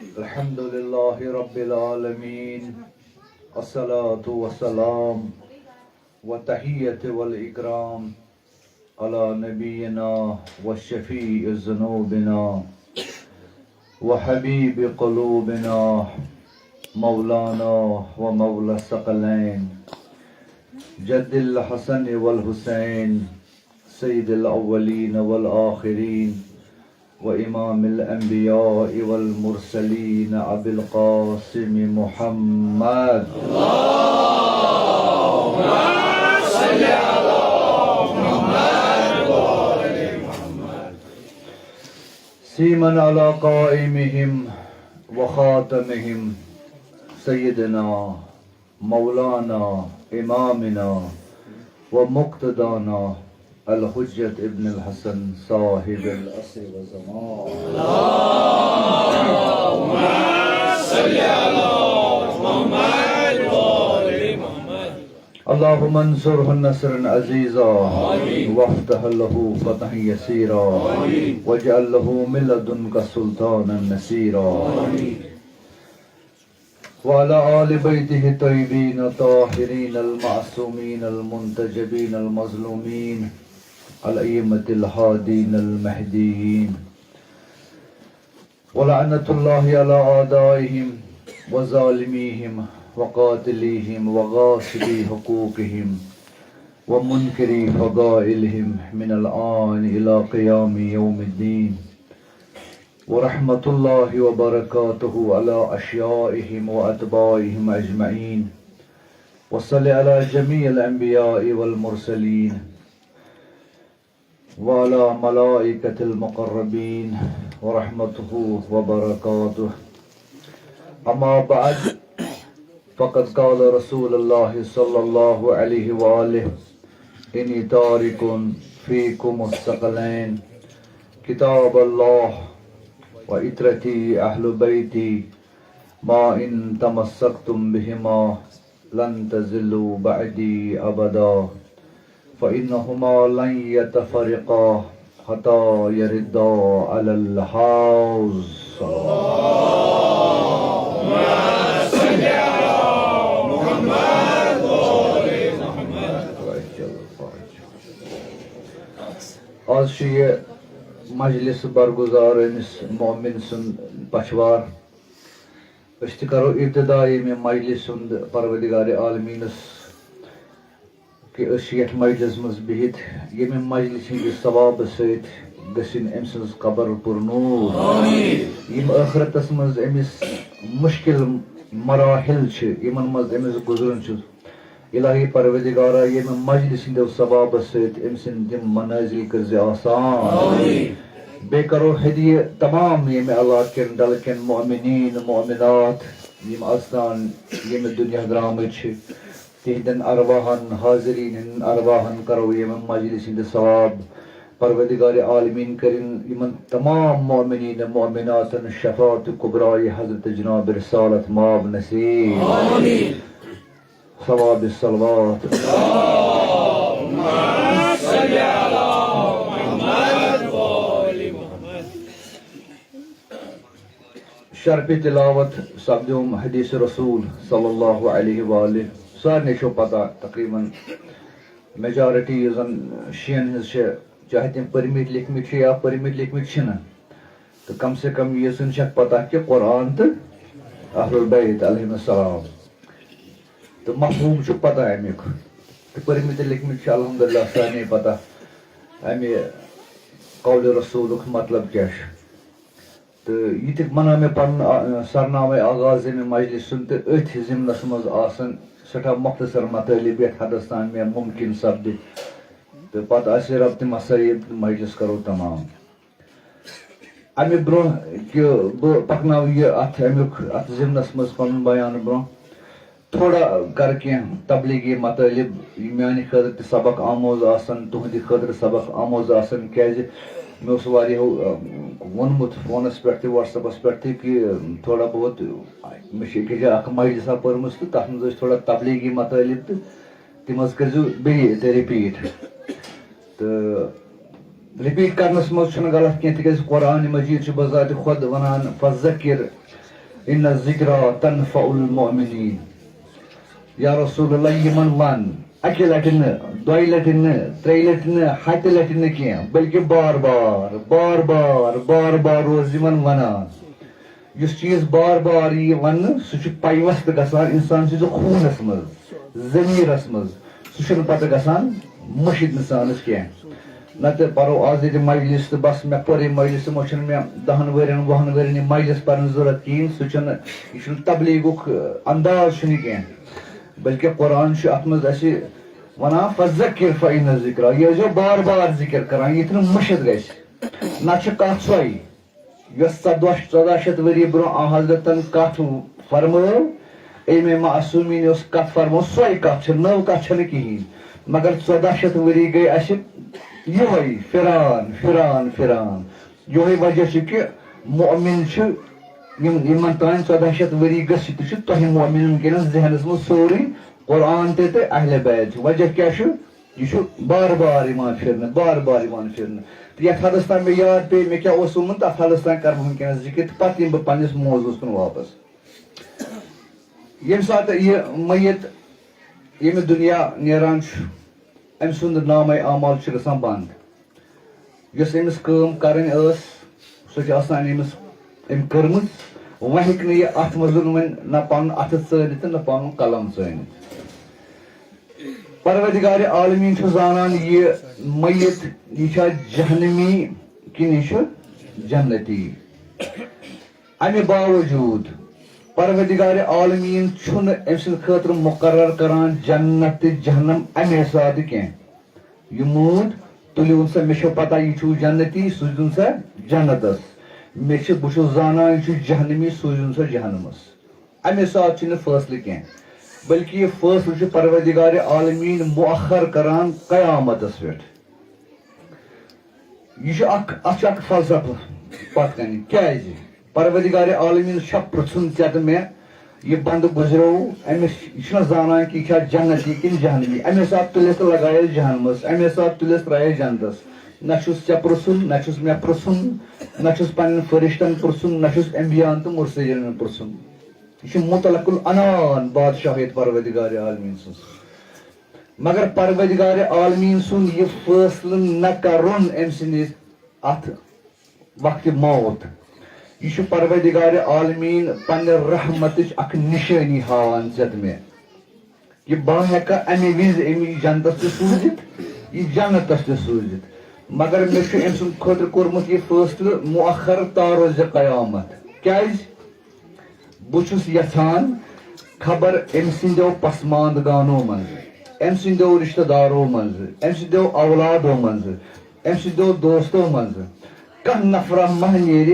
الحمد لله رب العالمين الصلاة والسلام والتحية والإكرام على نبينا والشفيع ذنوبنا وحبيب قلوبنا مولانا ومولى الثقلين جد الحسن والحسين سيد الأولين والآخرين وإمام الأنبياء والمرسلين أبي القاسم محمد اللهم صل على محمد وآل محمد سيما على قائمهم وخاتمهم سيدنا مولانا إمامنا ومقتدانا الحجة ابن الحسن صاحب العصر والزمان اللهم صل على محمد وآل محمد اللهم انصره نصرا عزيزا وافتح له فتحا يسيرا واجعل له من لدنك سلطانا نصيرا وعلى آل بيته الطيبين الطاهرين المعصومين المنتجبين المظلومين الأئمة الهادين المهديين ولعنة الله على أعدائهم وظالميهم وقاتليهم وغاصبي حقوقهم ومنكري فضائلهم من الآن إلى قيام يوم الدين ورحمة الله وبركاته على أشيائهم وأتباعهم أجمعين وصل على جميع الأنبياء والمرسلين وعلى ملائكة المقربين ورحمته وبركاته أما بعد فقد قال رسول الله صلى الله عليه وآله إني تارك فيكم الثقلين كتاب الله وإترتي أهل بيتي ما إن تمسكتم بهما لن تزلوا بعدي أبدا فإنهما لن يتفرقا حتى يردا على الحوض اللهم صل على محمد وآل محمد. آج چھُ یہِ مجلس برگزار أمس مومن سُنٛد پچھوار أسۍ تہِ کرو ابتدا ییٚمہِ مجلس سُنٛد پروردگار عالمیٖنس کہ أسۍ چھِ یتھ مجلس منٛز بِہِتھ ییٚمہِ مجلس ہٕنٛدِ ثوابہٕ سۭتۍ گٔژھِنۍ أمۍ سٕنٛز قبر پُرنوٗر یِم ٲخرتس منٛز أمِس مُشکِل مراحل چھِ یِمن منٛز أمِس گُزرُن چھُ الہی پروردگارا ییٚمہِ مجلس ہٕنٛدیو ثوابہٕ سۭتۍ أمۍ سٕنٛدۍ تِم منٲزِل کٔرزِ آسان بیٚیہِ کرو ہدیہِ تمام ییٚمہِ علاقہٕ کٮ۪ن ڈلہٕ کٮ۪ن مؤمنیٖن مؤمنات یِم اَژنان ییٚمہِ دُنیا درٛامٕتۍ چھِ تِہنٛدٮ۪ن ارواحن حاضریٖن ہٕنٛدٮ۪ن ارواحن کرو ییٚمہِ مجلس ہٕنٛدِ ثواب پروردگار عالمیٖن کٔرِنۍ یِمن تمام مؤمنیٖن مؤمناتن شفاعت کُبرایہِ حضرت جناب رسالت مآب نصیب ثواب الصلوات اللهم صل على محمد وآل محمد. شرف تلاوت سپدیوم حدیث رسول صلی اللہ علیہ وآلہ سارنٕے چھو پتہ تقریباً میجارٹی یُس زن شِیَن ہٕنٛز چھِ چاہے تِم پٔرمٕتۍ لیکھمٕتۍ چھِ یا پٔرمٕتۍ لیکھمٕتۍ چھِنہٕ تہٕ کم سے کم ییٖژن چھکھ پتہ کہِ قرآن تہٕ اہل البیت علیہم السلام تہٕ مفہوٗم چھُ پتہ امیُک تہٕ پٔرمٕتۍ تہٕ لیکھمٕتۍ چھِ الحمدللہ سارنٕے پتہ امہِ قولِ رسوٗلُک مطلب کیٛاہ چھُ تہٕ یہِ تہِ ونہٕ ہا مےٚ پنُن سرنامے آغاز امہِ مجلس سُنٛد تہٕ أتھۍ ضِمنس منٛز آسان سٮ۪ٹھاہ مۄختصر مطٲلب یتھ حدس تام مےٚ مُمکِن سپدِ تہٕ پتہٕ آسہِ ربطِ مصٲیب تہٕ مجلس کرو تمام امہِ برونٛہہ کہِ بہٕ پکناو یہِ امیُک اتھ ضِمنس منٛز پنُن بیان برونٛہہ تھوڑا کر کینٛہہ تبلیغی مطٲلب میانہِ خٲطرٕ تہِ سبق آموز آسن تُہنٛدِ خٲطرٕ سبق آموز آسن کیٛازِ مےٚ اوس واریاہو ووٚنمُت فونس پٮ۪ٹھ تہِ وٹس ایپس پٮ۪ٹھ تہِ کہِ تھوڑا بہت مےٚ چھِ أکِس جایہِ اکھ مجلسا پٔرمٕژ تہٕ تتھ منٛز ٲسۍ تھوڑا تبلیغی مطٲلب تہٕ تِم حظ کٔرزیٚو بیٚیہِ تہِ رِپیٖٹ تہٕ رِپیٖٹ کرنس منٛز چھُنہٕ غلط کینٛہہ تِکیٛازِ قرآنِ مجیٖد چھُ بذاتِ خۄد ونان فذکر ان الذکرى تنفع المؤمنین. یا رسول اللہ یمن ون اکہ لٹہ دۄیہِ لٹہ ترٛیٚیہِ لٹہ ہتہِ لٹہ کی بلکہ بار بار بار بار بار بار روز یمن ونان. اس چیز بار بار یہ ون سہ پیوست گژھان انسان سٕنٛدِ خوٗنس منٛز ضمیٖرس منٛز سہ چھُنہٕ پتہٕ گژھان مٔشِد انسانس کینٛہہ. نتہٕ پرو آز ییٚتہِ مجلس تہٕ بس مےٚ پوٚر یہِ مجلس تِمو چھُنہٕ مےٚ 10 ؤرین 20 ؤرین یہِ مجلس پرنٕچ ضروٗرت کِہیٖنۍ. سُہ چھُنہٕ یہِ چھُنہٕ تبلیٖغُک انداز چھُنہٕ یہِ کینٛہہ بلکہ قرآن چھُ اتھ منٛز اَسہِ ونان فذکر فإن الذکریٰ. یہِ ٲسۍزیو بار بار ذکر کران یِتھ نہٕ مٔشِد گژھِ. نتہٕ چھِ کتھ سۄے یۄس 1400 ؤری برونٛہہ آ حضرتن کتھ فرمٲو اَمے معصوٗمیٖن یۄس کتھ فرمٲو سۄے کتھ چھِ نٔو کتھ چھنہٕ کِہیٖنۍ. مگر 1400 ؤری گٔے اَسہِ یِہوے پھران پھران پھران. یِہوے وجہ چھُ کہِ مؤمن چھُ یِمن تانۍ 1400 ؤری گٔژھِتھ تہِ چھُ تۄہہِ مؤمنن وٕنکیٚنس ذہنس منٛز سورُے قرآن تہِ تہٕ اہلِ بیت چھُ. وجہ کیٛاہ چھُ یہِ چھُ بار بار یِوان پھرنہٕ بار بار یِوان پھرنہٕ. تہٕ یتھ حدس تام مےٚ یاد پیٚیہِ مےٚ کیٛاہ اوس ووٚنمُت تتھ حدس تام کرٕ بہٕ وٕنکیٚنس ذکر تہٕ پتہٕ یِمہٕ بہٕ پننِس موضوٗعس کُن واپس. ییٚمہِ ساتہٕ یہِ میت ییٚمہِ دُنیا نیران چھُ أمۍ سُنٛد نامے اعمال چھُ گژھان بنٛد. یۄس أمِس کٲم کرٕنۍ ٲس سۄ چھِ آسان أمِس أمۍ کٔرمٕژ. وۄنۍ ہیٚکہِ نہٕ یہِ اتھ منٛز وۄنۍ نہ پنُن اتھٕ ژٲنِتھ تہٕ نہ پنُن قلم ژٲنِتھ. پروردگارِ عالمیٖن چھُ زانان یہِ میت یہِ چھا جہنمی کِنہٕ یہِ چھُ جنتی. امہِ باوجوٗد پروردگارِ عالمیٖن چھُنہٕ أمۍ سٕنٛدِ خٲطرٕ مُقرر کران جنت تہٕ جہنم امے ساتہٕ کینٛہہ. یہِ موٗد تُلِوُن سا مےٚ چھو پتہ یہِ چھُو جنتی سوٗزِوُن سا جنتس. بہٕ چھُس زانان یہِ چھُ جہنمی سوٗزِوُن سا جہنمس. امے ساتہٕ چھُنہٕ فٲصلہٕ کینٛہہ بلکہ یہ فٲصلہٕ چھُ پروردگارِ عالمیٖن مؤخر کران قیامتس پٮ۪ٹھ. یہِ چھُ اتھ چھُ اکھ فلسفہٕ پتھ کنہِ. کیازِ پروردگارِ عالمیٖنس چھا پرژھُن ژےٚ تہٕ مےٚ یہِ بندٕ گُزریو أمِس یہِ چھُنہ زانان کہِ یہِ چھا جنتی کِنہٕ جہنمی. امے ساتہٕ تُلِتھ تہٕ لگایس جہنمس امے ساتہٕ تُلِتھ ترٛایس جنتس. نہ چھُس ژےٚ پرژھُن نہ چھُس مےٚ پرژھُن نہ چھُس پننٮ۪ن فرشتن پرژھُن نہ چھُس انبیاہن تہٕ مرسلین پرژھُن. یہ مطلق العنان بادشاہیت پروردگارِ عالمیٖن سٕنٛز. مگر پروردگارِ عالمیٖن سُنٛد یہ فٲصلہٕ نہ کرُن أمۍ سٕنٛدِس اتھ وقتِ موت یہ چھُ پروردگارِ عالمیٖن پننہِ رحمتٕچ اکھ نِشٲنی ہاوان ژےٚ تہٕ مےٚ کہ بہٕ ہٮ۪کا امہِ وِزِ أمِس جنتس تہِ سوٗزِتھ یہِ جنتس تہِ سوٗزِتھ. مگر مےٚ چھُ أمۍ سٕنٛدِ خٲطرٕ کوٚرمُت یہِ فٲصلہٕ مؤخر تاروزِ قیامت. کیازِ بہٕ چھُس یژھان خبر أمۍ سٕنٛدیو پسماندگانو منٛزٕ أمۍ سٕنٛدیو رشتہٕ دارو منٛزٕ أمۍ سٕنٛدیو اولادو منٛزٕ أمۍ سٕنٛدیو دوستو منٛزٕ کانٛہہ نفرا مہ نیرِ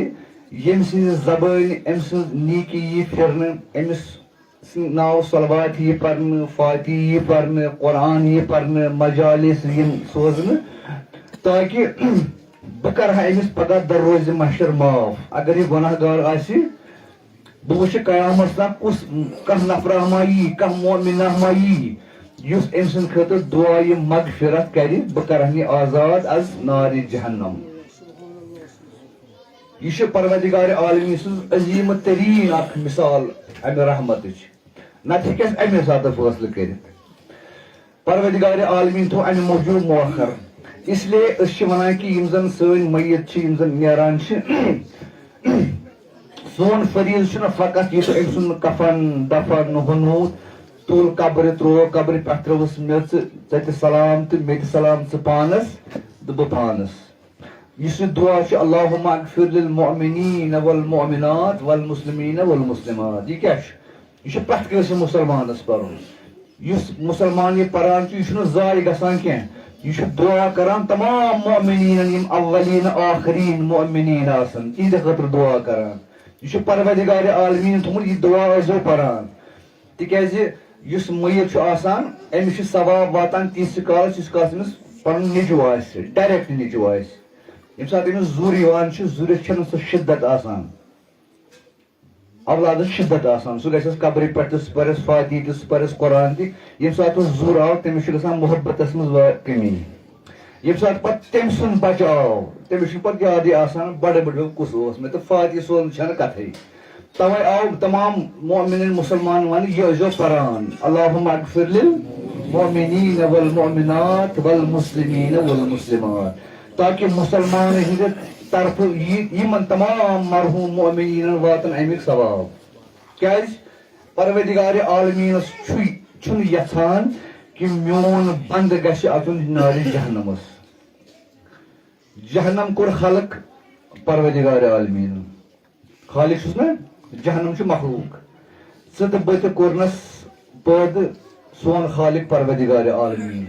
ییٚمہِ سٕنٛزِ زبٲنۍ أمۍ سٕنٛز نیٖکی یی پھِرنہٕ أمِس سٕنٛدۍ ناو صلوات یی پرنہٕ فاتحی یی پرنہٕ قرآن یی پرنہٕ مجالس یِن سوزنہٕ تاکہِ بہٕ کرٕ ہا أمِس پگاہ دروزِ محشر معاف. اگر یہِ گۄناہ گار آسہِ بہٕ وٕچھِ قیامس تام کُس کانٛہہ نفرا ما یی کانٛہہ مؤمِنا ما یی یُس أمۍ سٕنٛدِ خٲطرٕ دُعایہِ مغفرت کرِ بہٕ کرہن یہِ آزاد از نارِ جہنم. یہ چھِ پروردگارِ عالمیٖن سٕنٛز عظیٖم تریٖن اکھ مثال امہِ رحمتٕچ. نتہٕ ہیٚکہِ اَسہِ امے ساتہٕ فٲصلہٕ کٔرِتھ. پروردگارِ عالمیٖن تھوٚو امہِ موٗجوٗب مؤخر. اس لیے أسۍ چھِ ونان کہِ یِم زن سٲنۍ میت چھِ یِم زن نیران چھِ سون فریٖض چھُنہٕ فقط یہِ أمۍ سُنٛد کفن دفن ہُنوٗ تُل قبرِ تروو قبرِ پٮ۪ٹھ ترٲوٕس میٚژ ژٕ تہِ سلام تہٕ مےٚ تہِ سلام ژٕ پانس تہٕ بہٕ پانس. یُس یہِ دُعا چھُ اللہُمَّ اغفر للمؤمنیٖن والمؤمنات والمسلمیٖن والمسلمات. یہِ کیٛاہ چھُ یہِ چھُ پرٛٮ۪تھ کٲنٛسہِ مُسلمانس پرُن. یُس مُسلمان یہِ پران چھُ یہِ چھُنہٕ ضایہِ گژھان کینٛہہ. یہِ چھُ دُعا کران تمام مؤمنیٖنن یِم اولیٖن آخریٖن مؤمنیٖن آسن تِہنٛدِ خٲطرٕ دُعا کران. یہِ چھُ پروردگارِ عالمیٖن تھوٚمُت یہِ دُعا ٲسۍزیو پران. تِکیٛازِ یُس میت چھُ آسان أمِس چھُ ثواب واتان تیٖتِس کالس یٖتِس کالس أمِس پنُن نیٚچوٗ آسہِ ڈایریکٹ نیٚچوٗ آسہِ. ییٚمہِ ساتہٕ أمِس زُر یِوان چھُ زُرِس چھنہٕ سۄ شِدت آسان اولادس شِدت آسان. سُہ گژھٮ۪س قبرِ پٮ۪ٹھ تہٕ سُہ پرٮ۪س فاتحی تہِ سُہ پرٮ۪س قرآن تہِ. ییٚمہِ ساتہٕ سُہ زُر آو تٔمِس چھُ گژھان محبتس منٛز کٔمی. ییٚمہِ ساتہٕ پتہٕ تٔمۍ سُنٛد بچہٕ آو تٔمِس چھُ پتہٕ یادٕے آسان بڑٕ بٔڈیو کُس اوس مےٚ تہٕ فاتحی سوزنٕچ چھنہٕ کتھٕے. توے آو تمام مومن مسلمان ون یہ ٲسۍزیو پران اللہم اغفر للمؤمنین والمؤمنات والمسلمین والمسلمات تاکہ مسلمان ہند طرف یمن تمام مرحوم مومنین واتن امیک ثواب کیاز پروردگار عالمینس چھن یژھان کہ میون بند گژھِ اژُن نارِ جہنمس جہنم کور خلق پروردگار عالمین خالق چھُس نا جہنم چھُ مخلوق ژٕ تہٕ بہٕ تہِ کوٚرنس پٲدٕ سون خالق پروردگار عالمین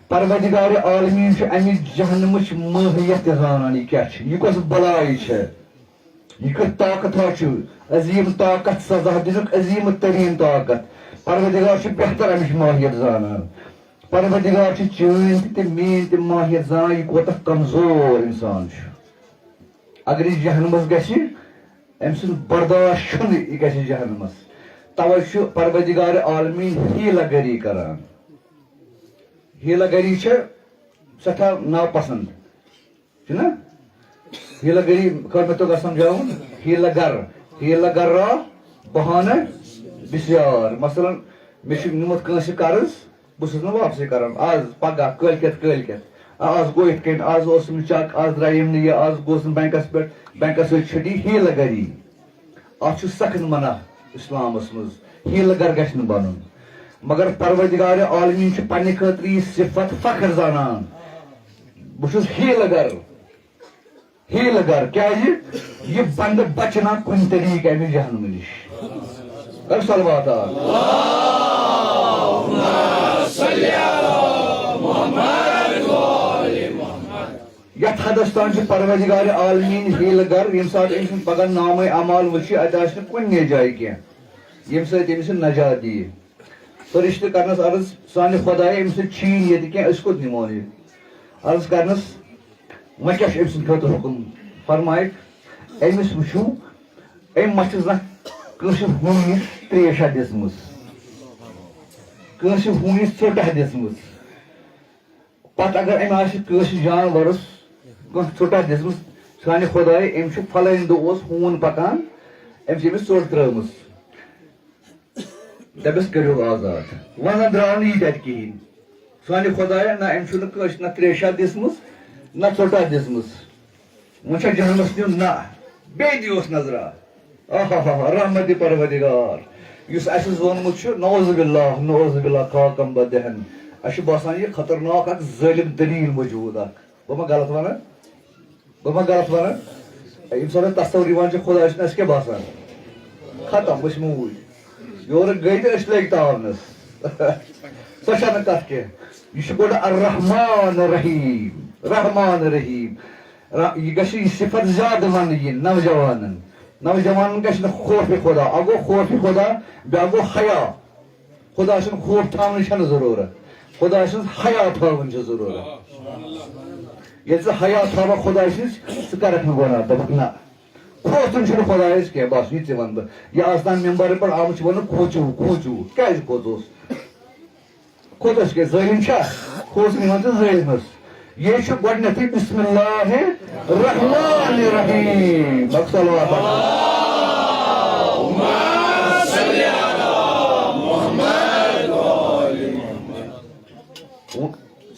پروردگار عالمین چھُ امہِ جہنمٕچ مٲہیت تہِ زانان یہِ کیاہ چھِ یہِ کۄس بلاے چھےٚ یہ کت طاقت چھُ عظیم طاقت سزا دنک عظیم ترین طاقت پروردگار چھُ بہتر امچ ماہیت زانان پروردگار چھُ چٲنۍ تہِ میٲنۍ تہِ ماہیت زانان یہِ کوتاہ کمزور انسان چھُ اگر یہِ جہنمس گژھِ أمۍ سُنٛد برداشت چھُنہٕ یہِ گژھِ جہنمس توے چھُ پروردگار عالمیٖن ہیٖلا گری کران ہیٖلا گری چھِ سٮ۪ٹھاہ ناپسنٛد چھُنہ ہیٖلا گری کر مےٚ توٚگا سمجھاوُن ہیٖلا گرا بہانہٕ بسیار مثلاً مےٚ چھُ نِمُت کٲنٛسہِ قرض بہٕ چھُس نہٕ واپسٕے کران آز پگاہ کٲلۍکٮ۪تھ آز گوٚو یِتھ کٔنۍ آز اوسُم نہٕ چک آز درٛایِم نہٕ یہِ آز گوٚژھ نہٕ بینکس پٮ۪ٹھ بینکس سۭتۍ چھُٹی ہیٖلا گری اتھ چھُ سخت منع اسلامس منٛز ہیٖلا گر گژھِ نہٕ بنُن مگر پروردگار عالمیٖن چھُ پننہِ خٲطرٕ یہِ صفت فخر زانان بہٕ چھُس ہیٖلا گر کیازِ یہِ بندٕ بچہِ نہ کُنہِ طریٖقہٕ امہِ جہنمہٕ نِش کر صلوات یتھ حدس تام چھُ پروردگار عالمیٖن ہیٖلا گر ییٚمہِ ساتہٕ أمۍ سُنٛد پگاہ نامے اعمال وٕچھِ اتہِ آسہِ نہٕ کُنہِ جایہِ کینٛہہ ییٚمہِ سۭتۍ أمِس نجات ییہِ فرشتہٕ کرنس عرض سانہِ خۄداے أمِس سۭتۍ چھِی نہٕ ییٚتہِ کینٛہہ أسۍ کوٚت نِمون یہِ عرض کرنس وۄنۍ کیٛاہ چھُ أمۍ سٕنٛدِ خٲطرٕ حُکُم فرمایکھ أمِس وٕچھِو أمۍ ما چھِ زانٛہہ کٲنٛسہِ ہوٗنِس تریشا دِژمٕژ کٲنٛسہِ ہوٗنِس ژوٚٹا دِژمٕژ پتہٕ اگر أمۍ آسہِ کٲنٛسہِ جانورس کانٛہہ ژوٚٹا دِژمٕژ سانہِ خۄداے أمۍ چھُ پھلٲنۍ دۄہ اوس ہوٗن پکان أمۍ چھِ أمِس ژوٚٹ ترٲومٕژ دپٮ۪س کٔرِو آزاد وۄنۍ درٛاو نہٕ یہِ تتہِ کِہینۍ سانہِ خۄدایا نہ أمۍ چھُنہٕ کٲنٛسہِ نہ تریشا دِژمٕژ نہ ژوٚٹا دِژمٕژ وۄنۍ چھا جہنمس نیُن نہ بیٚیہِ دِیوس نظرا رحمتِ پروردگار یُس اسہِ ووٚنمُت چھُ نعوذ باللہ خاکم بدہن اسہِ چھُ باسان یہِ خطرناک اکھ ظٲلِم دلیٖل موجوٗد اکھ بہٕ ما غلط ونان ییٚمہِ ساتہٕ تصور یِوان چھُ خۄداے سُنٛد اسہِ کیٛاہ باسان ختم أسۍ موٗدۍ یورٕ گٔے تہٕ أسۍ لٔگۍ تاونس سۄ چھنہٕ کتھ کینٛہہ یہِ چھُ گۄڈٕ الرحمان رحیٖم یہِ گژھِ یہِ صفت زیادٕ وننہٕ یِنۍ نوجوانن گژھِ نہٕ خوفِ خۄدا اکھ گوٚو خوفِ خۄدا بیٛاکھ گوٚو حیا خۄدا سُنٛد خوف تھاونٕچ چھنہٕ ضروٗرت خۄداے سٕنٛز حیا تھاوٕنۍ چھِ ضروٗرت ییٚلہِ ژٕ حیا تھاوکھ خۄداے سٕنٛز ژٕ کرکھ نہٕ گۄناہ دوٚپکھ نہ کھوژُن چھُنہٕ خۄدایس کینٛہہ بس یہِ تہِ ونہٕ بہٕ یہِ آز تام ممبرٕ پٮ۪ٹھ آمُت چھُ ونُن کھوژِو کیازِ کھوژُس کیٛاہ ظٲلِم چھا کھوژُن یِوان تہٕ ظٲلمس یہ چھُ گۄڈٕنیتھٕے بسم اللہ الرحمن الرحیم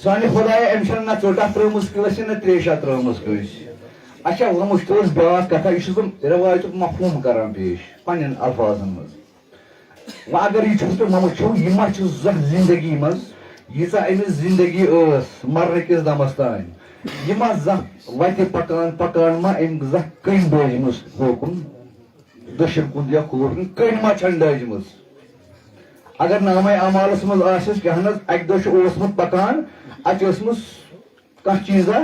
سانہِ خۄدایا أمۍ چھنہٕ نہ ژوٚٹا ترٲومٕژ کٲنٛسہِ نہ تریشا ترٲومٕژ کٲنٛسہِ اچھا وۄنۍ وٕچھتو أسۍ بیٛاکھ کتھا یہِ چھُس بہٕ رِوایتُک مفہوٗم کران پیش پننٮ۪ن الفاظن منٛز وۄنۍ اگر یہِ چھُس تہٕ وۄنۍ وٕچھو یہِ ما چھُ زانٛہہ زندگی منٛز ییٖژاہ أمِس زندگی ٲس مرنہٕ کِس دمس تانۍ یہِ ما زانٛہہ وتہِ پکان ما أمۍ زانٛہہ کٔنۍ ڈٲجمٕژ ہوکُن دٔچھِن کُن یا کھووُر کُن کٔنۍ ما چھنہٕ ڈٲجمٕژ اگر نامے اعمالس منٛز آسٮ۪س کیٛاہ نہ اکہِ دۄہ چھُ اوسمُت پکان اتہِ ٲسمٕژ کانٛہہ چیٖزا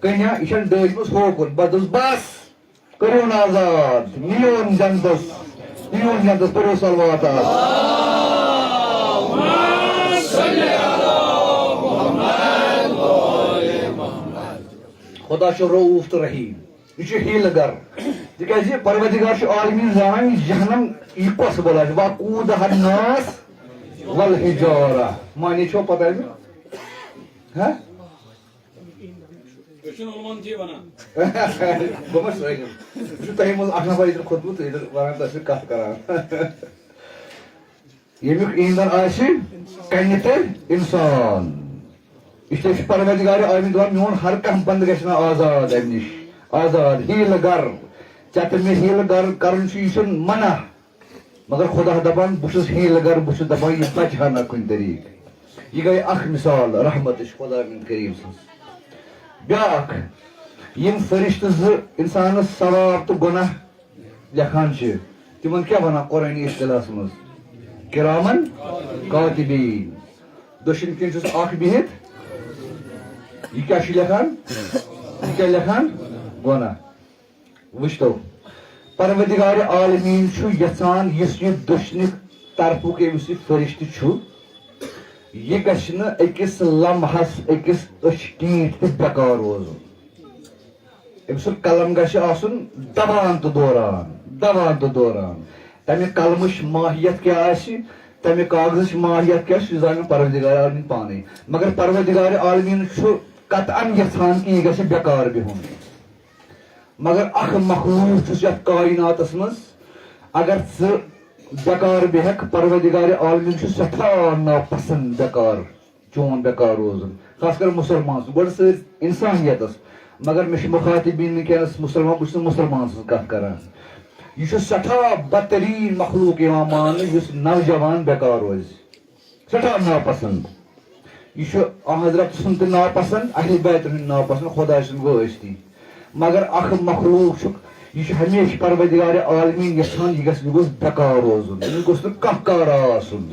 کٔنیا یہِ چھنہٕ ڈٲجمٕژ ہوکُن بس دوٚپُس بس کٔرِوُن آزاد نِیوُن جنتس پٔرِو صلوات خۄدا چھُ رعوٗف تہٕ رحیٖم یہِ چھُ ہیٖلہٕ گر تِکیازِ پروردگار چھُ عالمیٖن زانان یہِ جہنم یہِ کۄس بلا چھِ وقوٗدہَا الناس والحجارہ معنی چھو پتہ اَمیُک بہٕ ما سٲلِم یہِ چھُ تۄہہِ منٛز اکھ نفر ییٚتٮ۪ن کھوٚتمُت ییٚتٮ۪ن وَنان تۄہہِ سۭتۍ کَتھ کران ییٚمیُک ایٖندَر آسہِ کَنہِ تہٕ اِنسان اِسلیے چھُ پروردِگارِ عالمیٖن دَپان میون ہر کانٛہہ بنٛدٕ گژھِ مےٚ آزاد اَمہِ نِش آزاد ہیٖلہٕ گَر ژےٚ تہٕ مےٚ ہیٖلہٕ گَر کَرُن چھُ یہِ چھُنہٕ منع مگر خۄدا دَپان بہٕ چھُس ہیٖلہٕ گَر بہٕ چھُس دَپان یہِ بَچہِ ہا نہ کُنہِ طریٖقہٕ یہِ گٔے اکھ مِثال رحمتٕچ خۄدا میٛٲنۍ کریٖم سٕنٛز بیٛاکھ یِم فرشتہٕ زٕ اِنسانَس ثواب تہٕ گۄناہ لیکھان چھِ تِمن کیٛاہ وَنان قۄرٲنی اصطلاحس منٛز کِرامن کاتِبیٖن دٔچھِنۍ کِنۍ چھُس اکھ بِہِتھ یہِ کیٛاہ چھُ لیکھان یہِ کیٛاہ لیکھان گۄناہ وٕچھتو پروردِگارِ عالمیٖن چھُ یژھان یُس یہِ دٔچھنہِ طرفُک ییٚمِس یہِ فرشتہٕ چھُ یہِ گژھِ نہٕ أکِس لمحس أکِس أچھ ٹیٖنٛٹۍ تہِ بٮ۪کار روزُن أمۍ سُنٛد قلم گژھِ آسُن دَوان تہٕ دوران تَمہِ قلمٕچ ماہیت کیٛاہ آسہِ تَمہِ کاغذٕچ ماہیت کیٛاہ چھِ یہِ زانہِ پروردِگارِ عالمیٖن پانے مگر پروردِگارِ عالمیٖن چھُ قطعن یژھان کہِ یہِ گژھِ بٮ۪کار بِہُن مگر اکھ مخلوٗق چھُس یتھ کایناتس منٛز اگر ژٕ بٮ۪کار بیٚہکھ پروردِگارِ عالمیٖن چھُ سٮ۪ٹھاہ ناپسنٛد بٮ۪کار چون بٮ۪کار روزُن خاص کر مُسلمان سُنٛد گۄڈٕ سٲری اِنسانیتس مگر مےٚ چھُ مُخاطبیٖن وٕنکیٚنس مُسلمان بہٕ چھُس نہٕ مُسلمان سٕنٛز کتھ کران یہِ چھُ سٮ۪ٹھاہ بدتریٖن مخلوٗق یِوان ماننہٕ یُس نوجوان بٮ۪کار روزِ سٮ۪ٹھاہ ناپسنٛد یہِ چھُ حضرت سُنٛد تہِ ناپسنٛد اہلِ بیتن ہُنٛد ناپسنٛد خۄداے سُنٛد گوٚو ٲستی مگر اکھ مخلوٗق چھُکھ یہِ چھُ ہمیشہٕ پروردِگارِ عالمیٖن یژھان یہِ گوٚژھ بٮ۪کار روزُن أمِس گوٚژھ نہٕ کانٛہہ کارا آسُن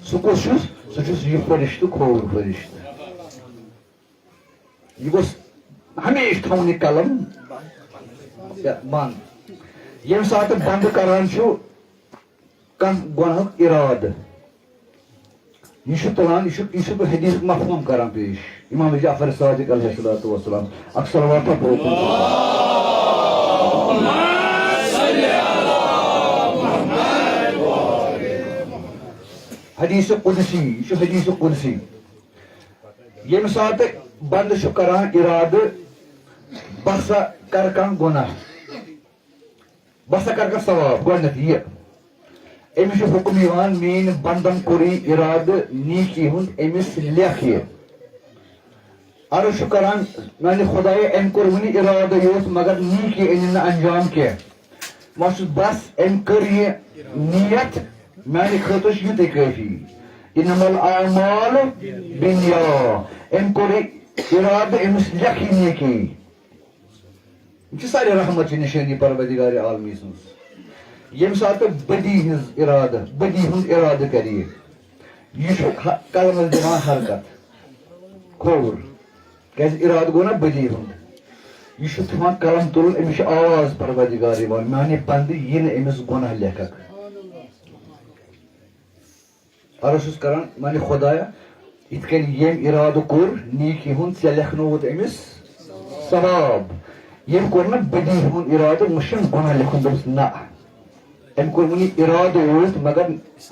سُہ کُس چھُس سُہ چھُس یہِ فرشتہٕ کھووُر فرشتہٕ یہِ گوٚژھ ہمیشہٕ تھاوُن یہِ قلم بنٛد ییٚمہِ ساتہٕ بنٛد کران چھُ کانٛہہ گۄنہُک اِرادٕ یہِ چھُ تُلان یہِ چھُ بہٕ حدیٖثُک مفہوٗم کران پیش اِمام جعفر صادق علیہ الصلوۃ والسلام اکھ صلوات حدیٖث قُدسی یہِ چھُ حدیٖث قُدسی ییٚمہِ ساتہٕ بنٛدٕ چھُ کران اِرادٕ بہٕ ہسا کرٕ کانٛہہ گۄناہ بہٕ ہسا کرٕ کانٛہہ ثواب گۄڈٕنیتھ یہِ أمِس چھُ حُکُم یِوان میٲنۍ بنٛدن کوٚر یہِ اِرادٕ نیٖکی ہُنٛد أمِس لیکھ یہِ عرض چھُ کران میانہِ خۄدایا أمۍ کوٚر وُنہِ اِرادٕ یوت مگر نیٖکی أنِن نہٕ انجام کینٛہہ وۄنۍ چھُس بس أمۍ کٔر یہِ نیت میانہِ خٲطرٕ چھُ یُتُے کٲفی اِنَمَا الْأَعْمَالُ بِالنِّیَّاتِ أمۍ کوٚر یہِ اِرادٕ أمِس لیکھ یہِ نیٖکی یہِ چھِ سارے رحمتچہِ نِشٲنی پروردِگارِ عالمیٖن سٕنٛز ییٚمہِ ساتہٕ بدی ہٕنٛز اِرادٕ بدی ہُنٛد اِرادٕ کرِ یہِ چھُ قلمس دِوان حرکت کھووُر کیازِ اِرادٕ گوٚو نا بدی ہُنٛد یہِ چھُ تھاوان قلم تُلُن أمِس چھِ آواز پروردِگار یِوان میانہِ بنٛدٕ یہِ نہٕ أمِس گۄناہ لیکھکھ عرض چھُس کران میانہِ خۄدایا یِتھ کٔنۍ ییٚمۍ اِرادٕ کوٚر نیٖکی ہُنٛد ژےٚ لیکھنووُتھ أمِس ثواب ییٚمۍ کوٚر نہٕ بدی ہُنٛد اِرادٕ مےٚ چھُنہٕ گۄناہ لیکھُن دوٚپُس نہ أمۍ کوٚر وُنہِ اِرادٕ یوت مگر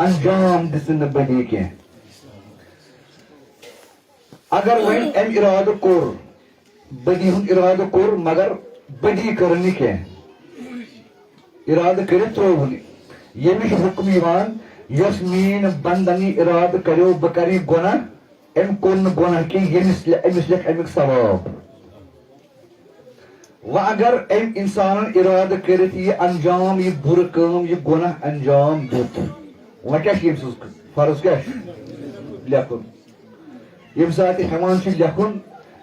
انجام دِژٕن نہٕ بدی کینٛہہ اگر وۄنۍ أمۍ اِرادٕ کوٚر بدی ہُنٛد اِرادٕ کوٚر مگر بدی کٔر نہٕ کینٛہہ اِرادٕ کٔرِتھ ترٛووُن ییٚمِس چھُ حُکم یِوان یۄس میٲنۍ بنٛدن یہِ اِرادٕ کریو بہٕ کرٕ یہِ گۄناہ أمۍ کوٚر نہٕ گۄناہ کینٛہہ أمِس لیکھ امیُک ثواب وۄنۍ اگر أمۍ اِنسانن اِرادٕ کٔرِتھ یہِ انجام یہِ بُرٕ کٲم یہِ گۄناہ انجام دیُت وۄنۍ کیٛاہ چھُ أمۍ سٕنٛز فرض کیٛاہ چھُ لیکھُن ییٚمہِ ساتہٕ یہِ ہٮ۪وان چھُ لیکھُن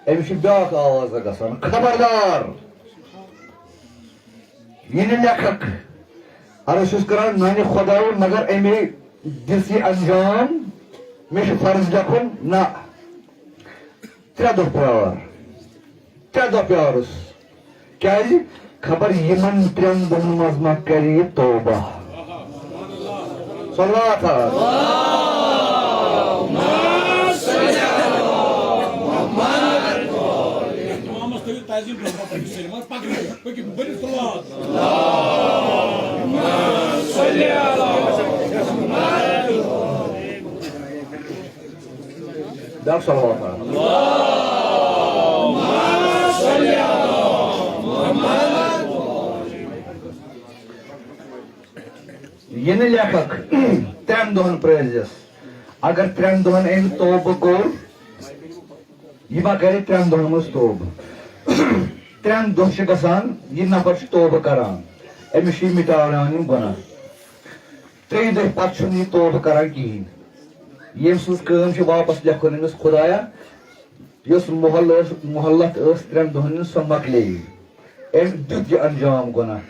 أمِس چھِ بیٛاکھ آوازا گژھان خبردار یہِ نہٕ لیکھکھ عرض چھُس کران میانہِ خۄداے مگر اَمے دِژ یہِ انجام مےٚ چھُ فرض لیکھُن نہ 3 دۄہ پیارُس کیٛازِ خبر یِمن 3 دۄہن منٛز ما کرِ یہِ توبہ صلوات بیٛاکھ صلوات یہ لیکھک 3 دۄہن پرٲرۍزٮ۪س اگر 3 دۄہن أمۍ توبہٕ کوٚر یہِ ما کرِ 3 دۄہن منٛز توبہٕ 3 دۄہ چھِ گژھان یہِ نفر چھُ توبہٕ کران أمِس چھِ یہِ مٹاوناوان یِم گۄناہ 3 دۄہہِ پتہٕ چھُنہٕ یہِ توبہٕ کران کِہیٖنۍ ییٚمہِ سٕنٛز کٲم چھِ واپس لیکھُن أمِس خۄدایا یۄس مۄحلت ٲس 3 دۄہن ہٕنٛز سۄ مۄکلیے أمۍ دیُت یہِ انجام گۄناہ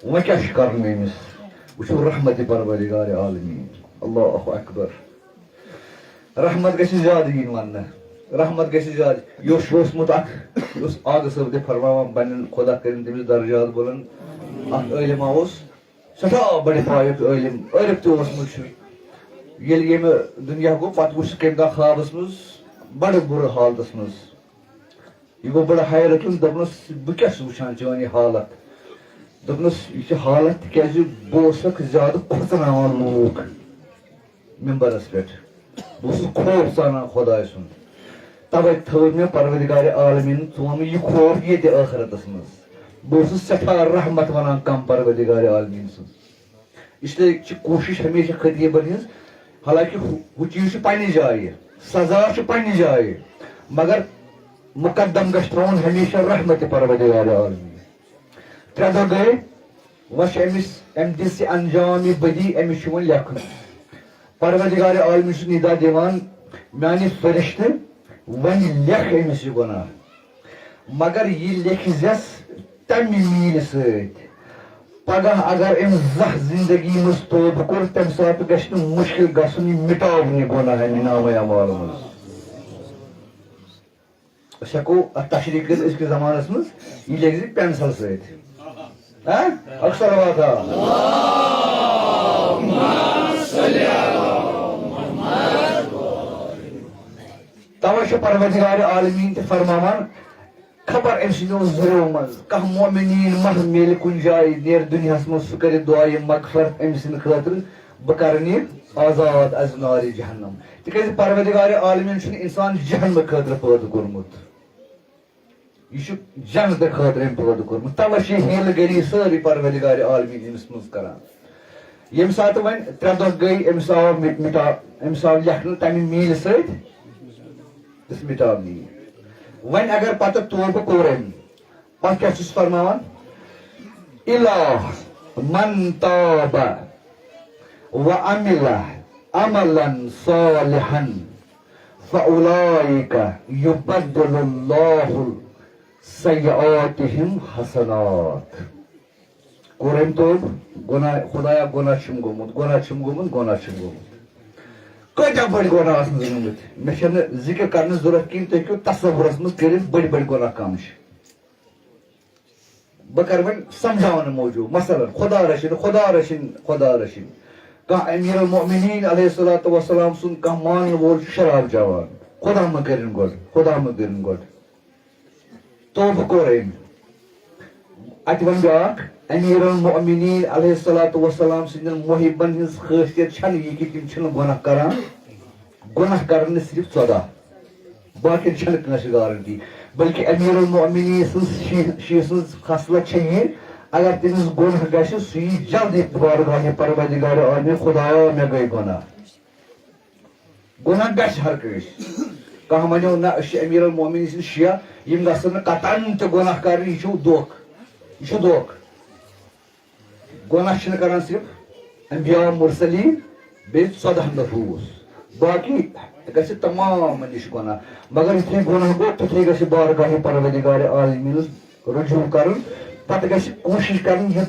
وۄنۍ کیٛاہ چھُ کرُن أمِس وٕچھو رحمتِ پروردگارِ عالمیٖن اللہ اکبر رحمت گژھِ زیادٕ یِنۍ وننہٕ رحمت گژھِ زیادٕ یہِ اوس اوسمُت اکھ یُس آغا صٲب تہِ فرماوان پننٮ۪ن خۄدا کٔرِنۍ تٔمِس درجات بُلند اکھ عٲلِما اوس سٮ۪ٹھاہ بڑِ پایُک عٲلِم عٲرِف تہِ اوسمُت چھُ ییٚلہِ ییٚمہِ دُنیا گوٚو پتہٕ وٕچھ کٔمۍ دۄہ خوابس منٛز بڑٕ بُرٕ حالتس منٛز یہِ گوٚو بڑٕ حیرتُن دوٚپنس بہٕ کیٛاہ چھُس وٕچھان چٲنۍ یہِ حالت دوٚپنس یہِ چھِ حالت تِکیٛازِ بہٕ اوسکھ زیادٕ کھۄژناوان لوٗکھ ممبرس پٮ۪ٹھ بہٕ اوسُس خوف ژانان خۄداے سُنٛد توے تھٲو مےٚ پروردگارِ عالمیٖن تھوٚو مےٚ یہِ خوف ییٚتہِ ٲخرتس منٛز بہٕ اوسُس سٮ۪ٹھاہ رحمت ونان کم پروردگارِ عالمیٖن سٕنٛز اسلیے چھِ کوٗشش ہمیشہ خطیبن ہٕنٛز حالانکہِ ہُہ چیٖز چھُ پننہِ جایہِ سزا چھُ پننہِ جایہِ مگر مقدم گژھِ تھاوُن ہمیشہ رحمتِ پروردگارِ عالمیٖن 3 دۄہ گٔے وۄنۍ چھُ أمِس أمۍ دِژ یہِ انجام یہِ بدی أمِس چھُ وۄنۍ لیکھُن پروردگارِ عالمیٖن چھُ نِدا دِوان میانہِ فرشتہٕ وۄنۍ لیکھ أمِس یہِ گۄناہ مگر یہِ لیکھزٮ۪س تمہِ میٖلہِ سۭتۍ پگاہ اگر أمۍ زانٛہہ زندگی منٛز توبہٕ کوٚر تمہِ ساتہٕ گژھِ نہٕ مُشکل گژھُن یہِ مٹاوُن یہِ گۄناہ اَمہِ نامے اعمال منٛز أسۍ ہٮ۪کو اتھ تشریح کٔرِتھ أزکِس زمانس منٛز یہِ لیکھِ زِ پینسل سۭتۍ اکثر توے چھُ پروردگارِ عالمیٖن تہِ فرماوان خبر أمۍ سٕنٛدیو زُریو منٛز کانٛہہ مومِنیٖن مہ میلہِ کُنہِ جایہِ نیرِ دُنیاہس منٛز سُہ کرِ دُعایہِ مغفرت أمۍ سٕنٛدِ خٲطرٕ بہٕ کرن یہِ آزاد از نارِ جہنم تِکیٛازِ پروردگارِ عالمیٖن چھُنہٕ انسان جہنمہٕ خٲطرٕ پٲدٕ کوٚرمُت یہِ چھُ جنتہٕ خٲطرٕ أمۍ پٲدٕ کوٚرمُت توے چھِ یہِ ہیٖلہٕ گٔری سٲرٕے پروردگارِ عالمیٖن أمِس منٛز کران ییٚمہِ ساتہٕ وۄنۍ 3 دۄہ گٔے أمِس آو أمِس آو لیکھنہٕ تمہِ میٖلہِ سۭتۍ دِژ مٹاونہٕ یہِ وۄنۍ اگر پتہٕ توبہٕ کوٚر أمۍ پتہٕ کیٛاہ چھُس فرماوان اِلا من تاب وعمل عملا صالحا فاولئک یبدل اللہ سیئاتہم حسنات کوٚر أمۍ توبہٕ گۄناہ خۄدایا گۄناہ چھُم گوٚمُت گۄناہ چھُم گوٚمُت گۄناہ چھُم گوٚمُت کۭتیاہ بٔڑۍ گۄناہ آسن گٔمٕتۍ مےٚ چھنہٕ ذِکر کرنٕچ ضروٗرت کِہینۍ تُہۍ ہیٚکِو تصورس منٛز کٔرِتھ بٔڑۍ بٔڑۍ گۄناہ کم چھِ بہٕ کرٕ وۄنۍ سمجھاونہٕ موٗجوٗب مثلاً خۄدا رٔچھِنۍ خۄدا رٔچھِنۍ خۄدا رٔچھِنۍ کانٛہہ امیٖر المؤمنیٖن علیہ الصلوۃ والسلام سُنٛد کانٛہہ مانن وول چھُ شراب چٮ۪وان خۄدا مہ کٔرِنۍ گۄڈٕ خۄدا مہ کٔرِنۍ گۄڈٕ توبہٕ کوٚر أمۍ اتہِ وۄنۍ بیٛاکھ امیٖر المؤمنیٖن علیہ الصلوۃ والسلام سٕنٛدٮ۪ن محبن ہٕنٛز خٲصیت چھنہٕ یہِ کہِ تِم چھِنہٕ گۄناہ کران گۄناہ کرن نہٕ صرف 14 باقین چھنہٕ کٲنٛسہِ گارنٹی بلکہِ امیٖر المؤمنیٖن سٕنٛز شیٖ سٕنٛز خصلت چھےٚ یہِ اگر تٔمِس گۄناہ گژھِ سُہ یی جلدی بارگاہِ پروردگارِ عالمیٖن خۄدایا مےٚ گٔے گۄناہ گژھِ ہر کٲنٛسہِ کانٛہہ وَنیو نہ أسۍ چھِ امیٖر المؤمنیٖن سٕنٛدۍ شِیا یِم گژھن نہٕ قطعن تہِ گۄناہ کرٕنۍ یہِ چھُ دھوکہٕ یہِ چھُ دھوکہٕ گۄناہ چھِنہٕ کران صرف انبیا مرسلیٖن بیٚیہِ 14 نفوٗس باقی گژھِ تمامن نِش گۄناہ مگر یُتھُے گۄناہ گوٚو تِتھُے گژھِ بارگاہِ پروردگارِ عالمیٖنس رجوٗع کرُن پتہٕ گژھِ کوٗشش کرٕنۍ یہِ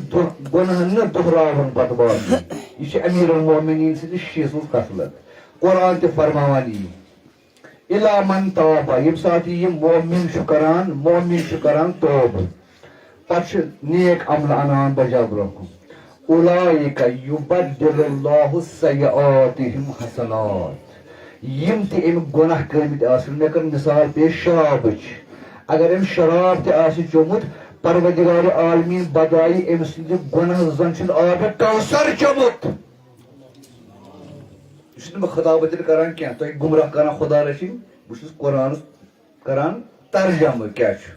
گۄناہ نہٕ دۄہراوُن پتہٕ باقٕے یہِ چھِ امیٖر المؤمنیٖن سٕنٛدِس شیٖ سٕنٛز خصلت قرآن تہِ فرماوان یی اِلا من تابا ییٚمہِ ساتہٕ یہِ مومِن چھُ کران توبہٕ پتہٕ چھُ نیک عملہٕ انان بجا برونٛہہ کُن اولئک یبدل اللہ سیئاتہم حسنات یِم تہِ أمۍ گۄناہ کٔرمٕتۍ آسن مےٚ کٔر مثال پیش شرابٕچ اگر أمۍ شراب تہِ آسہِ چوٚمُت پروردگارِ عالمیٖن بدایہِ أمۍ سٕنٛدِ گۄناہ زن چھُنہٕ آبِ کوثر چوٚمُت یہِ چھُنہٕ بہٕ خطابتن کران کینٛہہ تۄہہِ گمراہ کران خۄدا رٔچھِنۍ بہٕ چھُس قرآنس کران ترجمہٕ کیٛاہ چھُ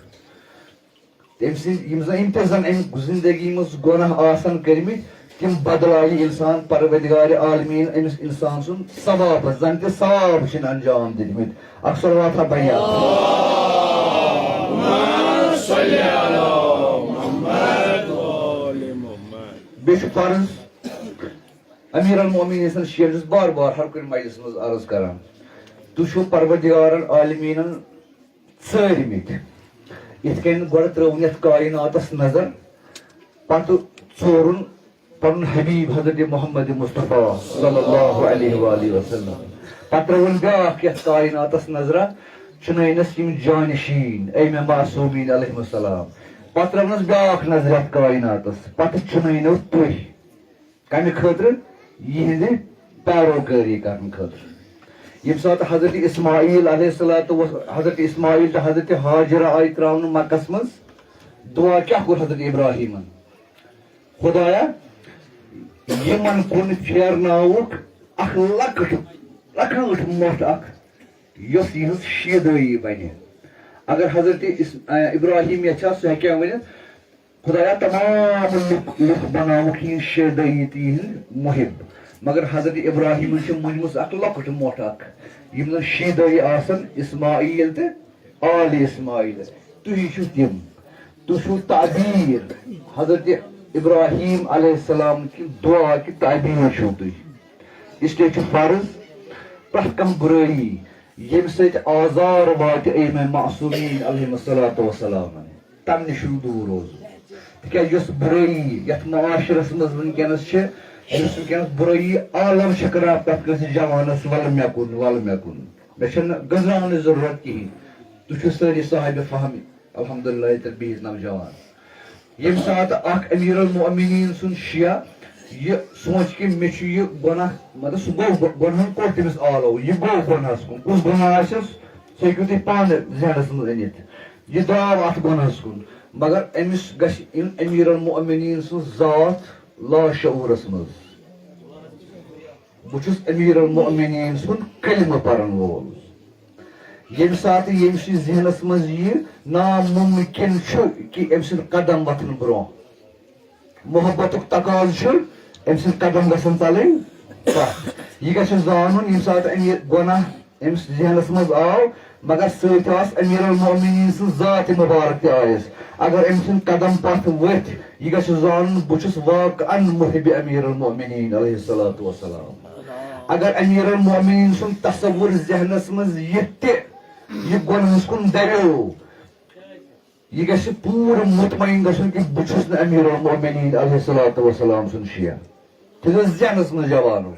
تٔمۍ سٕنٛدۍ یِم زن أمۍ تہِ زن أمۍ زندگی منٛز گۄناہ آسن کٔرمٕتۍ تم بدلائے انسان پروردگار عالمین امس انسان سن ثواب زن تہ ثواب چھن انجام دتمت اکھ صلوات بنیا بیش فرض امیر المومنین سن شیرس بار بار ہر کن مجلس مز عرض کران تُہۍ پروردگارن عالمینن ژٲرمٕتۍ یِتھ کٔنۍ گۄڈٕ ترٲوُن یتھ کائناتس نظر پتہٕ ژورُن پنُن حبیب حضرت محمد مصطفیٰ صلی اللہ علیہ وآلہ وسلم پتہٕ ترٲوُن بیاکھ یتھ کائناتس نظرہ چُنٲینس یِم جانشین اَمہِ معصوٗمیٖن علیہم السلام پتہٕ ترٲونس بیاکھ نظر یتھ کائناتس پتہٕ چُنٲینو تُہۍ کمہِ خٲطرٕ یِہنٛدِ پیروکٲری کرنہٕ خٲطرٕ ییٚمہِ ساتہٕ حضرت اسماعیل علیہ السلام حضرت اسماعیل تہٕ حضرت حاجرہ آیہِ ترٛاونہٕ مکس منٛز دعا کیٛاہ کوٚر حضرت ابراہیٖمن خۄدایا یِمن کُن پھیرناوُکھ اکھ لۄکٕٹ مۄٹھ اکھ یۄس یِہنٛز شیٖدٲیی بنہِ اگر حضرت ابراہیٖم یژھِ سُہ ہیٚکہِ ہا ؤنِتھ خۄدایا تمام لُکھ بناوُکھ یِہنٛز شیٖدٲیی تہٕ یِہنٛدۍ محب مگر حضرت ابراہیٖمن چھِ مٔنجمٕژ اکھ لۄکٕٹ مۄٹھ اکھ یِم زن شیٖدٲیی آسن اسماعیل تہٕ آلِ اسماعیل تُہی چھِو تِم تُہۍ چھِو تعبیٖر حضرت ابراہیٖم علیہ السلام کہِ دعا کہِ تعبیٖر چھِو تُہۍ اسلیے چھُ فرض پرٛٮ۪تھ کانٛہہ بُرٲیی ییٚمہِ سۭتۍ آزار واتہِ أمۍ معصوٗمیٖن علیہم الصلوٰتُ وسلامن تمہِ نِش چھُ دوٗر روزُن تِکیٛازِ یۄس بُرٲیی یتھ معاشرس منٛز وٕنکیٚنس چھِ یُس وٕنکیٚنس بُرٲیی عالم چھِ کران پرٛٮ۪تھ کٲنٛسہِ جوانس ولہٕ مےٚ کُن مےٚ چھنہٕ گنٛزراونٕچ ضروٗرت کِہینۍ تُہۍ چھِو سٲری صاحبِ فہم الحمدُاللہ تربیٖز نوجوان ییٚمہِ ساتہٕ اکھ امیر المومنیٖن سُنٛد شِیعہ یہِ سونٛچ کہِ مےٚ چھُ یہِ گۄناہ مطلب سُہ گوٚو گۄنہن کوٚر تٔمِس آلو یہِ گوٚو گۄنہس کُن کُس گۄناہ آسٮ۪س سُہ ہیٚکِو تُہۍ پانہٕ ذہنس منٛز أنِتھ یہِ درٛاو اتھ گۄنہس کُن مگر أمِس گژھِ یُن امیر المومنیٖن سٕنٛز ذات لاشعوٗرس منٛز بہٕ چھُس امیر المومنیٖن سُنٛد کلمہٕ پرن وول ییٚمہِ ساتہٕ ییٚمہِ سٕنٛدِ ذہنس منٛز یہِ ناممکن چھُ کہِ أمۍ سٕنٛدۍ قدم وتھن برٛونٛہہ محبتُک تقاضہٕ چھُ أمۍ سٕنٛدۍ قدم گژھن ژلٕنۍ پتھ یہِ گژھِ زانُن ییٚمہِ ساتہٕ امہِ گۄناہ أمِس ذہنس منٛز آو مگر سۭتۍ آس امیر المومنیٖن سٕنٛز ذاتِ مُبارک تہِ آیس اگر أمۍ سٕنٛدۍ قدم پتھ ؤتھۍ یہِ گژھِ زانُن بہٕ چھُس واقعن محبِ امیر المومنیٖن علیہ الصلوٰتُ وسلام اگر امیر المومنیٖن سُنٛد تصوُر ذہنس منٛز یہِ تہِ یہِ گۄنہس کُن دریو یہِ گژھِ پوٗرٕ مطمعین گژھُن کہِ بہٕ چھُس نہٕ امیر المومنیٖن علیہ الصلوٰتُ وسلام سُنٛد شِیعہ تھٲیزیو ذہنس منٛز جوانو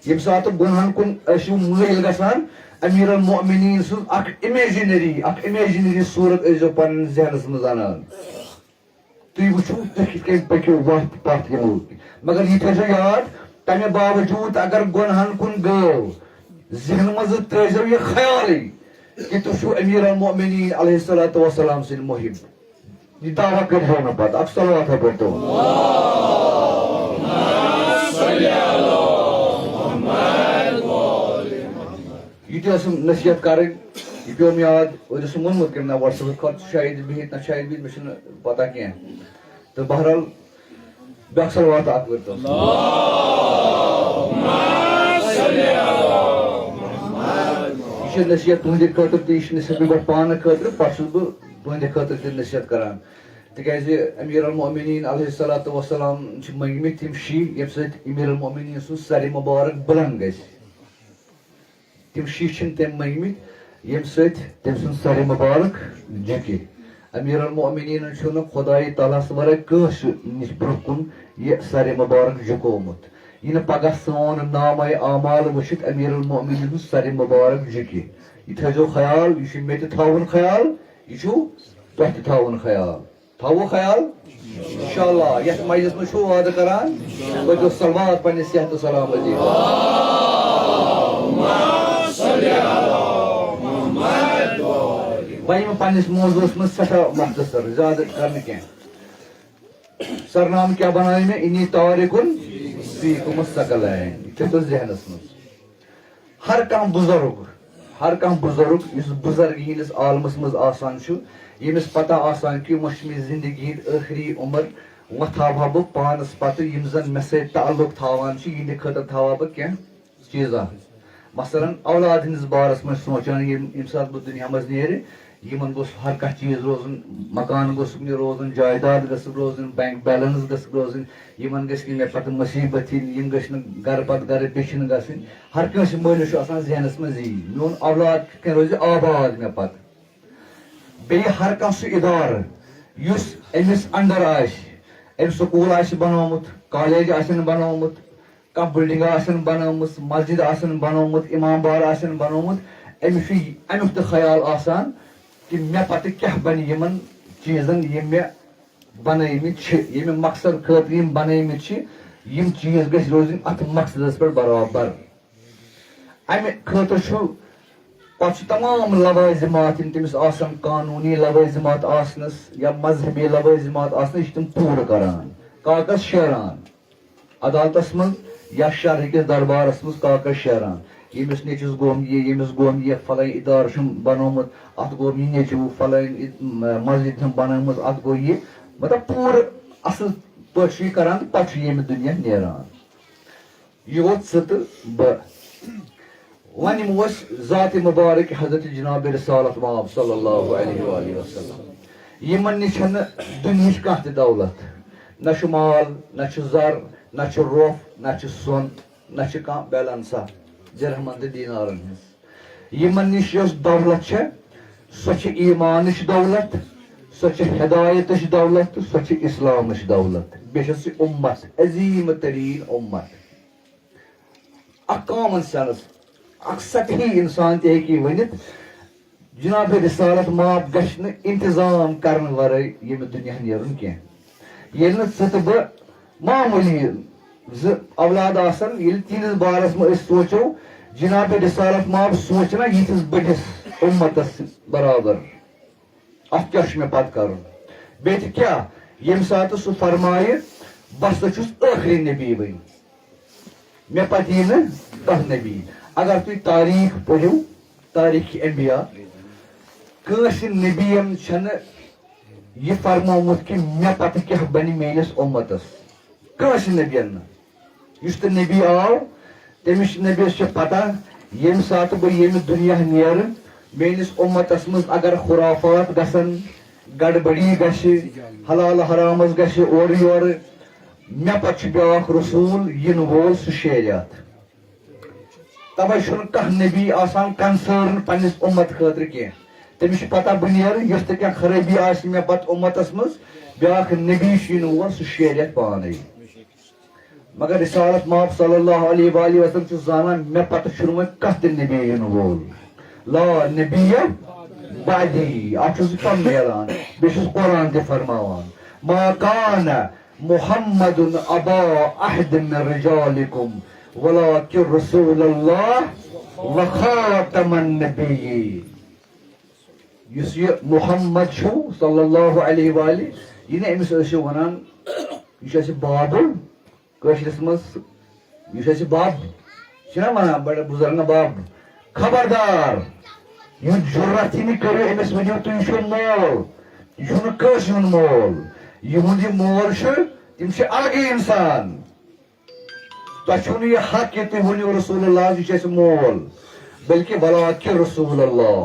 ییٚمہِ ساتہٕ گۄنہن کُن ٲسِو مٲیل گژھان امیر المومنیٖن سٕنٛز اکھ اِمیجنری صوٗرت ٲسۍزیو پننِس ذہنس منٛز انان تُہۍ وٕچھِو تُہۍ کِتھ کٔنۍ پٔکِو وتھ پتھ یِمو مگر یہِ تھٲیزیو یاد تمہِ باوجوٗد اگر گۄنہن کُن گٲو ذہنہٕ منٛز ترٲیزیو یہِ خیالٕے کہ تُہۍ چھِو امیر المومنیٖن علیہ الصلوٰتُ وسلام سٕنٛدۍ محب یہِ دعوا کٔرۍزیو نہٕ پتہٕ اکھ صلواتہ پٔرۍتو یہِ تہِ ٲسٕم نصیحت کرٕنۍ یہِ پیوٚم یاد أڑۍ اوسُم ووٚنمُت کٔمۍ نہ واٹس ایپس خٲطرٕ شاید بِہِتھ نہ شاید بِہِتھ مےٚ چھُنہٕ پتہ کینٛہہ تہٕ بہرحال بیٛاکھ صلوات اکھ پٔرۍتو یہِ چھِ نصیحت تُہنٛدِ خٲطرٕ تہِ یہِ چھِ نصیحت مےٚ گۄڈٕ پانہٕ خٲطرٕ پتہٕ چھُس بہٕ تُہنٛدِ خٲطرٕ تہِ نصیحت کران تِکیٛازِ امیر المومنیٖن علیہ الصلوٰتُ وسلام چھِ منٛگمٕتۍ تِم شی ییٚمہِ سۭتۍ امیر المومنیٖن سُنٛد سرِ مُبارک بُلنٛد گژھِ تِم شی چھِنہٕ تٔمۍ منٛگمٕتۍ ییٚمہِ سۭتۍ تٔمۍ سُنٛد سرِ مُبارک جھُکہِ امیر المومنیٖنن چھُنہٕ خۄدایہِ تعالیٰ ہس ورٲے کٲنٛسہِ نِش برٛونٛہہ کُن یہِ سرِ مُبارک جھُکومُت یہِ نہٕ پگاہ سون نامے اعمال وٕچھِتھ امیر المومنیٖن ہُنٛد سرِ مُبارک جھُکہِ یہِ تھٲیزیو خیال یہِ چھُ مےٚ تہِ تھاوُن خیال یہِ چھُو تۄہہِ تہِ تھاوُن خیال تھاوو خیال انشاء اللہ یتھ مجلس منٛز چھُو وعدٕ کران پٔرۍزیو صلوات پننہِ صحت و سلامتی وۄنۍ یِمہٕ پننِس موضوٗعس منٛز سٮ۪ٹھاہ مختصر زیادٕ کرنہٕ کینٛہہ سرنامہٕ کیٛاہ بنایہِ مےٚ اِنی تارِکُن فیٖکُم الثقلین یہِ تھٲیتو ذہنس منٛز ہر کانٛہہ بُزرگ یُس بُزرگی ہِنٛدِس عالمس منٛز آسان چھُ ییٚمِس پتہ آسان کہِ وۄنۍ چھِ مےٚ زندگی ہِنٛدۍ ٲخری عمر وہ تھاوہا بہٕ پانس پتہٕ یِم زن مےٚ سۭتۍ تعلق تھاوان چھِ یِہنٛدِ خٲطرٕ تھاوہا بہٕ کینٛہہ چیٖزا مثلاً اولاد ہٕنٛدِس بارس منٛز سونٛچان ییٚمہِ ساتہٕ بہٕ دُنیا منٛز نیرٕ یِمن گوٚژھ ہر کانٛہہ چیٖز روزُن مکان گوٚژھ مےٚ روزُن جایداد گٔژھ روزٕنۍ بینک بیلنس گٔژھ روزٕنۍ یِمن گژھِ نہٕ مےٚ پتہٕ مُصیٖبت یِنۍ یِم گٔژھۍ نہٕ گرٕ پتہٕ گرٕ پیچھِنۍ گژھٕنۍ ہر کٲنٛسہِ مٲلِس چھُ آسان ذہنس منٛز یی میون اولاد کِتھ کٔنۍ روزِ آباد مےٚ پتہٕ بیٚیہِ ہر کانٛہہ سُہ اِدارٕ یُس أمِس انڈر آسہِ أمۍ سکوٗل آسہِ بنومُت کالیج آسن بنومُت کانٛہہ بِلڈِنٛگ آسن بنٲومٕژ مسجد آسن بنومُت اِمام بار آسن بنومُت أمِس چھُ امیُک تہِ خیال آسان کہِ مےٚ پتہٕ کیٛاہ بنہِ یِمن چیٖزن یِم مےٚ بنٲومٕتۍ چھِ ییٚمہِ مقصد خٲطرٕ یِم بنٲومٕتۍ چھِ یِم چیٖز گژھِ روزٕنۍ اتھ مقصدس پٮ۪ٹھ برابر امہِ خٲطرٕ چھُ پتہٕ چھُ تمام لوٲزِمات یِم تٔمِس آسان قانوٗنی لوٲزِمات آسنس یا مذہبی لوٲزِمات آسنس یہِ چھِ تِم پوٗرٕ کران کاکز شیران عدالتس منٛز یا شرحٕکِس دربارس منٛز کاکز شیران ییٚمِس نیٚچوِس گوٚم یہِ ییٚمِس گوٚم یہِ فلٲنۍ اِدارٕ چھُم بنومُت اتھ گوٚم یہِ نیٚچوٗ فلٲنۍ مسجد چھم بنٲومٕژ اتھ گوٚو یہِ مطلب پوٗرٕ اصل پٲٹھۍ چھُ یہِ کران پتہٕ چھُ ییٚمہِ دُنیا نیران یہِ گوٚو ژٕ تہٕ بہٕ وۄنۍ یِمو أسۍ ذاتِ مُبارک حضرت جناب رسالت مآب صلی اللہ علیہ وآلہ وسلم یِمن نِش چھنہٕ دُنہِچ کانٛہہ تہِ دولت نہ چھُ مال نہ چھُ زر نہ چھُ روٚف نہ چھُ سۄن نہ چھِ کانٛہہ بیلنسا درہمن تہٕ دینارن ہٕنٛز یِمن نِش یۄس دولت چھےٚ سۄ چھِ ایٖمانٕچ دولت سۄ چھِ ہدایتٕچ دولت تہٕ سۄ چھِ اسلامٕچ دولت بیٚیہِ چھِ سُہ اُمت عظیٖم تریٖن اُمت اکھ کامن سینس اکھ سطحی انسان تہِ ہیٚکہِ یہِ ؤنِتھ جناب رسالت مآب گژھِ نہٕ انتظام کرنہٕ ورٲے ییٚمہِ دُنیا نیرُن کینٛہہ ییٚلہِ نہٕ ژٕ تہٕ بہٕ معموٗلی زٕ اولاد آسن ییٚلہِ تِہنٛدِس بارس منٛز أسۍ سونٛچو جناب رسالت مآب سونٛچہِ نا یِتھِس بٔڑِس اُمتس برابر اتھ کیٛاہ چھُ مےٚ پتہٕ کرُن بیٚیہِ تہِ کیٛاہ ییٚمہِ ساتہٕ سُہ فرمایہِ بہٕ ہسا چھُس ٲخری نبی وۄنۍ مےٚ پتہٕ یی نہٕ کانٛہہ نبی اگر تُہۍ تاریٖخ پٔرِو تاریٖخ انبیا کٲنٛسہِ نبیَن چھنہٕ یہِ فرمومُت کہِ مےٚ پتہٕ کیٛاہ بنہِ میٲنِس اُمتس کٲنٛسہِ نبیَن نہٕ یُس تہِ نبی آو تٔمِس نبیَس چھِ پتہ ییٚمہِ ساتہٕ بہٕ ییٚمہِ دُنیا نیرٕ میٲنِس اُمتس منٛز اگر خُرافات گژھن گڑبڑی گژھِ حلال حرامس گژھِ اورٕ یورٕ مےٚ پتہٕ چھُ بیٛاکھ رسوٗل یِنہٕ وول سُہ شیرِ اتھ توے چھُنہٕ کانٛہہ نبی آسان کنسٲرن پننِس اُمت خٲطرٕ کینٛہہ تٔمِس چھِ پتہ بہٕ نیرٕ یۄس تہِ کینٛہہ خرٲبی آسہِ مےٚ پتہٕ اُمتس منٛز بیٛاکھ نبی چھُ یِنہٕ وول سُہ شیرِ اتھ پانے مگر رسالت مآب صلی اللہ علیہ وآلہ وسلم چھُ زانان مےٚ پتہٕ چھُنہٕ وۄنۍ کانٛہہ تہِ نبی یِنہٕ وول لا نبیہ بعدی اتھ چھُس بہٕ پنُن اعلان بیٚیہِ چھُس قرآن تہِ فرماوان ما کان محمد ابا احد من رجالکم ولکن رسول اللہ وخاتم النبیین یُس یہِ محمد چھُ صلی اللہ علیہ وآلہ یہِ نہٕ أمِس ٲسِو ونان یہِ چھُ اَسہِ بابہٕ کٲشرِس منٛز یہِ چھُ اَسہِ بب چھِنا ونان بڑٕ بُزرگ بب خبردار یُتھ جُرت یہِ نہٕ کٔرِو أمِس ؤنِو تُہۍ چھُو مول یہِ چھُنہٕ کٲنٛسہِ ہُنٛد مول یِہُنٛد یہِ مول چھُ تِم چھِ الگٕے انسان تۄہہِ چھُو نہٕ یہِ حق کہِ تُہۍ ؤنِو رسول اللہ یہِ چھُ اَسہِ مول بلکہِ ولکن رسول اللہ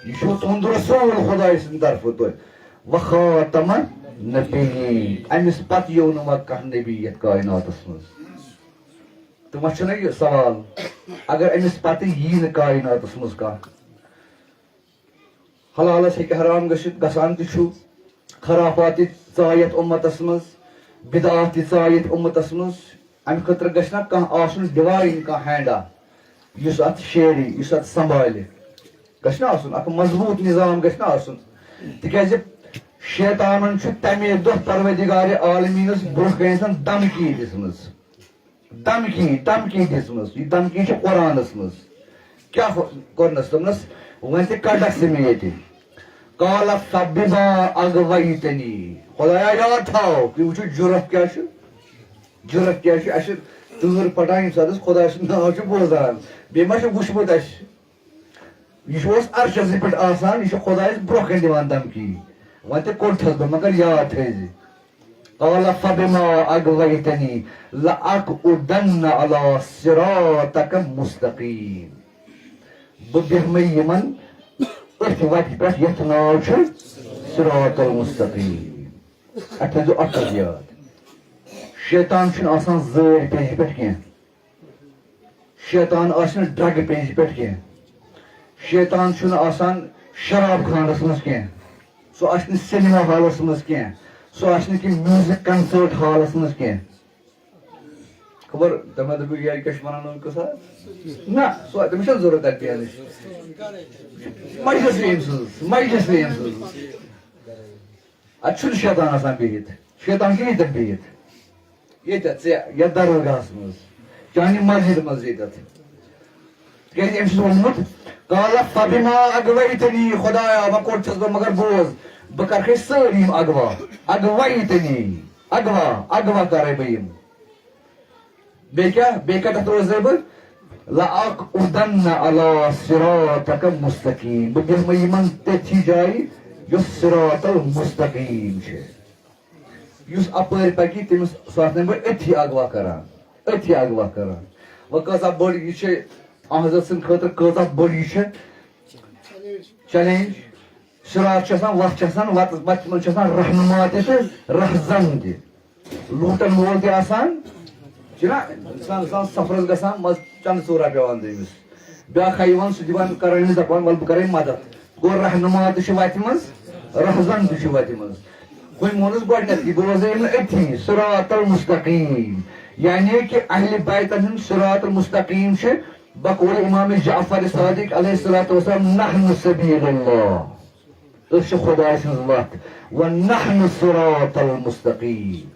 یہِ چھُو تُہُنٛد رسوٗل خۄداے سٕنٛدِ طرفہٕ تۄہہِ وخاتم نبیین أمِس پتہٕ یِیو نہٕ وۄنۍ کانٛہہ نبی یتھ کایناتس منٛز تہٕ وۄنۍ چھُنہ یہِ سوال اگر أمِس پتہٕ یی نہٕ کایناتس منٛز کانٛہہ حلالس ہیٚکہِ حرام گٔژھِتھ گژھان تہِ چھُ خرافات تہِ ژاے یتھ اُمتس منٛز بدعات تہِ ژاے یتھ اُمتس منٛز امہِ خٲطرٕ گژھِ نا کانٛہہ آسُن ڈِوایِن کانٛہہ ہینڈا یُس اتھ شیرِ یُس اتھ سنبھالہِ گژھِ نا آسُن اکھ مضبوٗط نظام گژھِ نا آسُن تِکیٛازِ شیطانن چھُ تمے دۄہ پروردِگارِ عالمیٖنس برونٛہہ کنٮ۪تھ دمکی دِژمٕژ دمکی دِژمٕژ یہِ دمکی چھِ قرآنس منٛز کیٛاہ کوٚرنس دوٚپنس وۄنۍ تہِ کڑکھ ژٕ مےٚ ییٚتہِ قال فبما اغویتنی خۄدایا یاد تھاو تُہۍ وٕچھِو جُرت کیٛاہ چھُ جُرت کیٛاہ چھُ اسہِ چھِ تۭر پھٹان ییٚمہِ ساتہٕ أسۍ خۄداے سُنٛد ناو چھِ بوزان بیٚیہِ ما چھُ وٕچھمُت اسہِ یہِ چھُ اَسہِ عرشسٕے پٮ۪ٹھ آسان یہِ چھُ خۄدایس برونٛہہ کنہِ دِوان دمکی وۄنۍ تہِ کوٚڑتھس بہٕ مگر یاد تھٲیزِ قال فبما أغويتني لأقعدن على صراطك المستقيم. ببهمي يمن ارتوات بس يتناوش صراط المستقيم. أتذو أكاديات. شيطان شن آسان زور پیش پٹ کیا. شیطان آسان ڈرگ پیش پٹ کیا. شیطان شن آسان شراب خانس مز کیا. سو آسان سینما ہالس مز کیا. سو آسان کی میوزک کنسرٹ ہالس مز کیا. خبر تمہیں دبو یہ کش منانو کسا نا سو تمہیں چھن ضرورت ہے پیانش مجلس ویمسز اچھن شیطان آسان بہت. شیطان کی نیتن بہت یتت یا درگاہس مز چانہ مسجد مز یتت کیازِ أمۍ چھُس ووٚنمُت قال فبما أغويتني خدایا وۄنۍ کوٚر چھُس بہٕ مگر بوز بہٕ کرٕکھے سٲری یِم اغوا. أغويتني اغوا کرے بہٕ یِم. بیٚیہِ کتٮ۪تھ روزے بہٕ لأقعدن على صراطك المستقيم. بہٕ بیٚہمہٕ یِمن تٔتھی جایہِ یۄس صراط المستقیٖم چھِ. یُس اپٲرۍ پکہِ تٔمِس سُہ آسنہٕ بہٕ أتھی اغوا کران. وۄنۍ کۭژاہ بٔڑ یہِ چھِ حضرت سٕنٛدِ خٲطرٕ کۭژاہ بٔڑ یہِ چھِ چیلینج. صراط چھُ آسان وتھ چھِ آسان وتہِ منٛز چھُ آسان رہنما تہِ تہٕ رہزن تہِ. لوٗٹن وول تہِ آسان چھُنا اِنسان سفرس گژھان منٛزٕ چندٕ ژوٗرا پیوان تٔمِس. بیاکھ ہا یِوان سُہ دِوان کران أمِس دپان وَلہٕ بہٕ کرے مدد. گوٚو رہنما تہِ چھُ وتہِ منٛز رہزن تہِ چھُ وتہِ منٛز. وۄنۍ مونُس گۄڈٕنیتھٕے بہٕ روزے یِمن أتھی صراط المستقیٖم. یعنی کہ اہل بیتن ہُنٛد صراط المستقیٖم چھِ بقول امام جعفر صادق علیہ الصلوۃ والسلام نحن سبیل اللہ. أسۍ چھِ خۄداے سٕنٛز وتھ. ونحن الصراط المستقیٖم.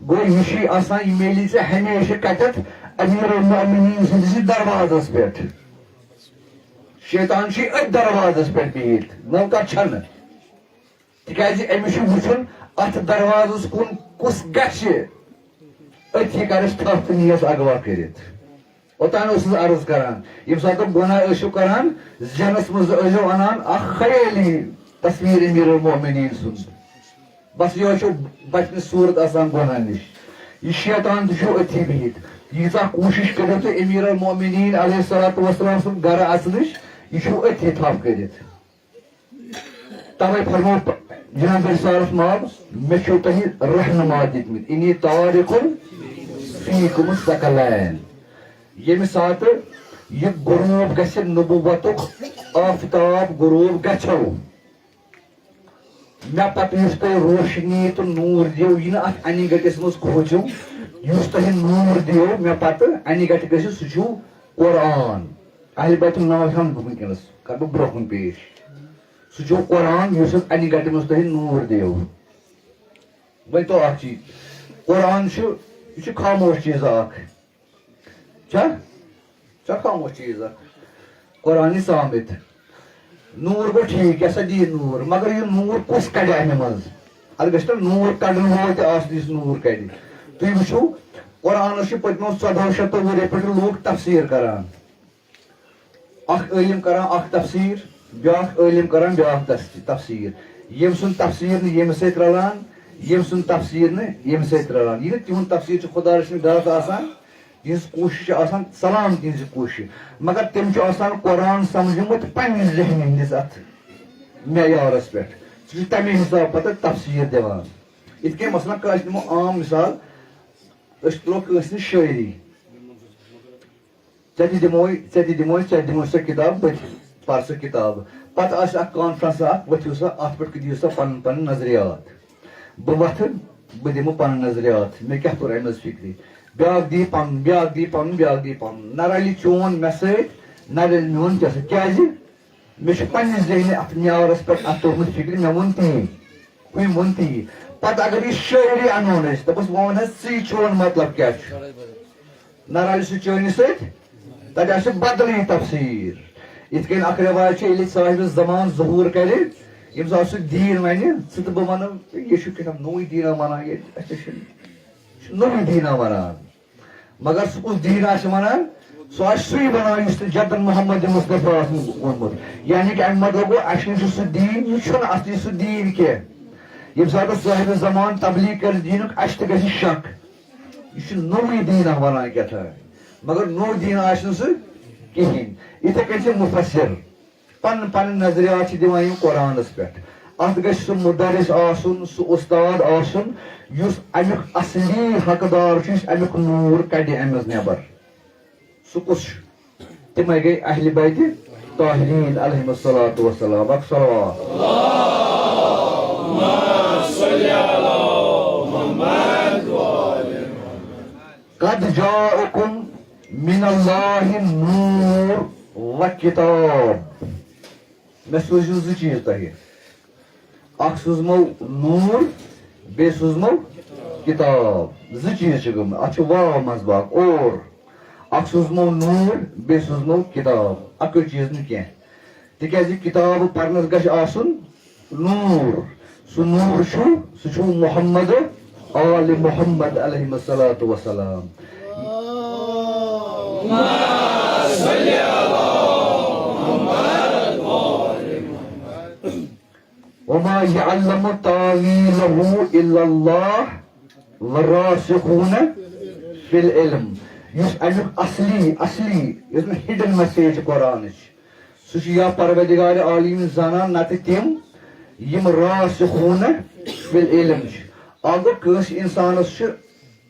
گوٚو یہِ چھُے آسان یہِ میلی ژےٚ ہمیشہٕ کتٮ۪تھ امیر المؤمنیٖن سٕنٛدِس دروازس پٮ۪ٹھ. شیطان چھُے أتھۍ دروازس پٮ۪ٹھ بِہِتھ نٔو کتھ چھنہٕ. تِکیازِ أمِس چھُ وٕچھُن اتھ دروازس کُن کُس گژھِ أتھی کرس تھپھ تہٕ نیس اغوا کٔرِتھ. اوٚتانۍ اوسُس عرض کران ییٚمہِ ساتہٕ تُہۍ گۄناہ ٲسِو کران ذہنس منٛز ٲسۍزیو انان اکھ خیٲلی تصویر امیر المؤمنیٖن سُنٛد. بس یہے چھو بچنٕچ صوٗرت آسان گۄناہ نِش. یہِ شیطان تہِ چھُ أتھی بِہِتھ. ییٖژاہ کوٗشش کٔرِو تُہۍ امیر المؤمنیٖن علیہ الصلوۃ والسلام سُنٛد گرٕ اژنٕچ یہِ چھُو أتھی تھپھ کٔرِتھ. توے فرمو جناب رسالت ماب مےٚ چھُو تۄہہِ رہنما دِتمٕتۍ انی طارقُن فیکم الثقلین. ییٚمہِ ساتہٕ یہِ غروب گژھِ نبوتُک آفتاب غروب گژھو مےٚ پتہٕ یُس تۄہہِ روشنی تہٕ نوٗر دِیو یہِ نہٕ اتھ انہِ گٔٹِس منٛز کھوٗژِو. یُس تۄہہِ نوٗر دِیو مےٚ پتہٕ انہِ گٹہِ گژھِ سُہ چھُو قرآن. اہل بیتُک ناو ہٮ۪مہٕ بہٕ ؤنکیٚنس کرٕ بہٕ برونٛہہ کُن پیش. سُہ چھُو قرآن یُس انہِ گٹہِ منٛز تۄہہِ نوٗر دِیو. وۄنۍ تو اکھ چیٖز قرآن چھُ یہِ چھُ خاموش چیٖز اکھ چھا خاموش چیٖز اکھ قرآنہِ سامِت. نوٗر گوٚو ٹھیٖک یہِ ہسا دِیہِ نوٗر مگر یہِ نوٗر کُس کڑِ امہِ منٛز. اتھ گژھِ نا نوٗر کڑن وول تہِ آسُن یُس نوٗر کڑِ. تُہۍ وٕچھِو قرآنس چھُ پٔتمیو 1400 ؤرۍیو پٮ۪ٹھ لوٗکھ تفسیٖر کران. اکھ عٲلِم کران اکھ تفسیٖر بیاکھ عٲلِم کران بیاکھ تفسیٖر. ییٚمہِ سُنٛد تفسیٖر نہٕ ییٚمہِ سۭتۍ رلان ییٚمہِ سُنٛد تفسیٖر نہٕ ییٚمہِ سۭتۍ رلان. یہِ نہٕ تِہُنٛد تفسیٖر چھُ خۄدا رٔچھِنۍ غلط آسان تِہنٛز کوٗشش چھِ آسان سلام تِہنٛزِ کوٗشش مگر تِم چھِ آسان قرآن سمجھمُت پننہِ ذہنہِ ہٕنٛدِس اتھ معیارس پٮ۪ٹھ. سُہ چھُ تمے حساب پتہٕ تفسیٖر دِوان. یِتھ کٔنۍ مثلاً کٲنٛسہِ دِمو عام مثال أسۍ تُلو کٲنٛسہِ نِش شٲعری ژےٚ تہِ دِموے سۄ کِتاب بہٕ تہِ پر سۄ کِتاب. پتہٕ آسہِ اکھ کانفرنس اکھ ؤتھِو سا اتھ پٮ۪ٹھ دِیِو سا پنُن پنُن نظریات. بہٕ وتھٕ بہٕ دِمہٕ پنُن نظریات مےٚ کیاہ توٚر امہِ منٛز فِکرِ. بیاکھ دی پنُن بیاکھ دی پنُن بیاکھ دی پنُن. نہ رلہِ چون مےٚ سۭتۍ نہ رلہِ میون ژےٚ سۭتۍ. کیازِ مےٚ چھُ پننہِ ذہنہِ اتھ معیارس پٮ۪ٹھ اتھ توٚرمُت فِکرِ مےٚ ووٚن تی ہُمۍ ووٚن تی. پتہٕ اگر یہِ شٲعری انہون أسۍ دپوس وۄنۍ ون حظ ژٕے چون مطلب کیاہ چھُ. نہ رلہِ سُہ چٲنِس سۭتۍ تتہِ آسہِ بدلٕے تفسیٖر. یِتھ کٔنۍ اکھ رٮ۪واج چھِ ییٚلہِ صاحبِ زمان ظہوٗر کرِ ییٚمہِ ساتہٕ سُہ دیٖن وَنہِ ژٕ تہٕ بہٕ وَنو یہِ چھُ کیٛاہ نوٚوُے دیٖنا وَنان ییٚتہِ اَسہِ چھُ نوٚوُے دیٖنا وَنان مگر سُہ کُس دیٖن آسہِ وَنان سُہ آسہِ سُے وَنان یُس تہٕ جدن محمد مصطفیٰ ووٚنمُت. یعنی کہِ اَمہِ مطلب گوٚو اَسہِ نِش چھُ سُہ دیٖن یہِ چھُنہٕ اصلی سُہ دیٖن کینٛہہ. یم سات صاحب زمان تبلیغ کر دین اس تہ گژھِ شک یہ نوے دینا ونان کیا تھا مگر نو دین آسن سہ کہین اتھے کن سے مفسر پن پن نظریات دِوان یم قرآنس پہ ات گژھِ سہ مدرس آسن سہ استاد آسن یس امیک اصلی حقدار چھ امیک نور کڑِ امز نبر سہ کس تمے گئی اہل بیت طاہرین علیہم الصلاۃ والسلام اک صلوات قد جاءکم من اللہ نور و کتاب میں سوزو زٕ چیز تہ اکھ سوزمو نور بے سوزمو کتاب زٕ چیز چھ گٔمٕتۍ اتھ چھ واو منٛز باگ اور اکھ سوزمو نور بے سوزمو کتاب اکُے چیز نہٕ کینٛہہ تِکیازِ کتاب پرنس گژھِ آسُن نور سُہ نور چھُ سُہ چھُ محمد آل محمد علیہ الصلاۃ والسلام وما يعلم تاويله الا الله والراسخون في العلم یس امیک اصلی یس ہڈن میسیج قرآن سہ یا پروردگار عالم زانان نتہ تم یم راسخون فی العلم اکھ گو کٲنٛسہِ انسانس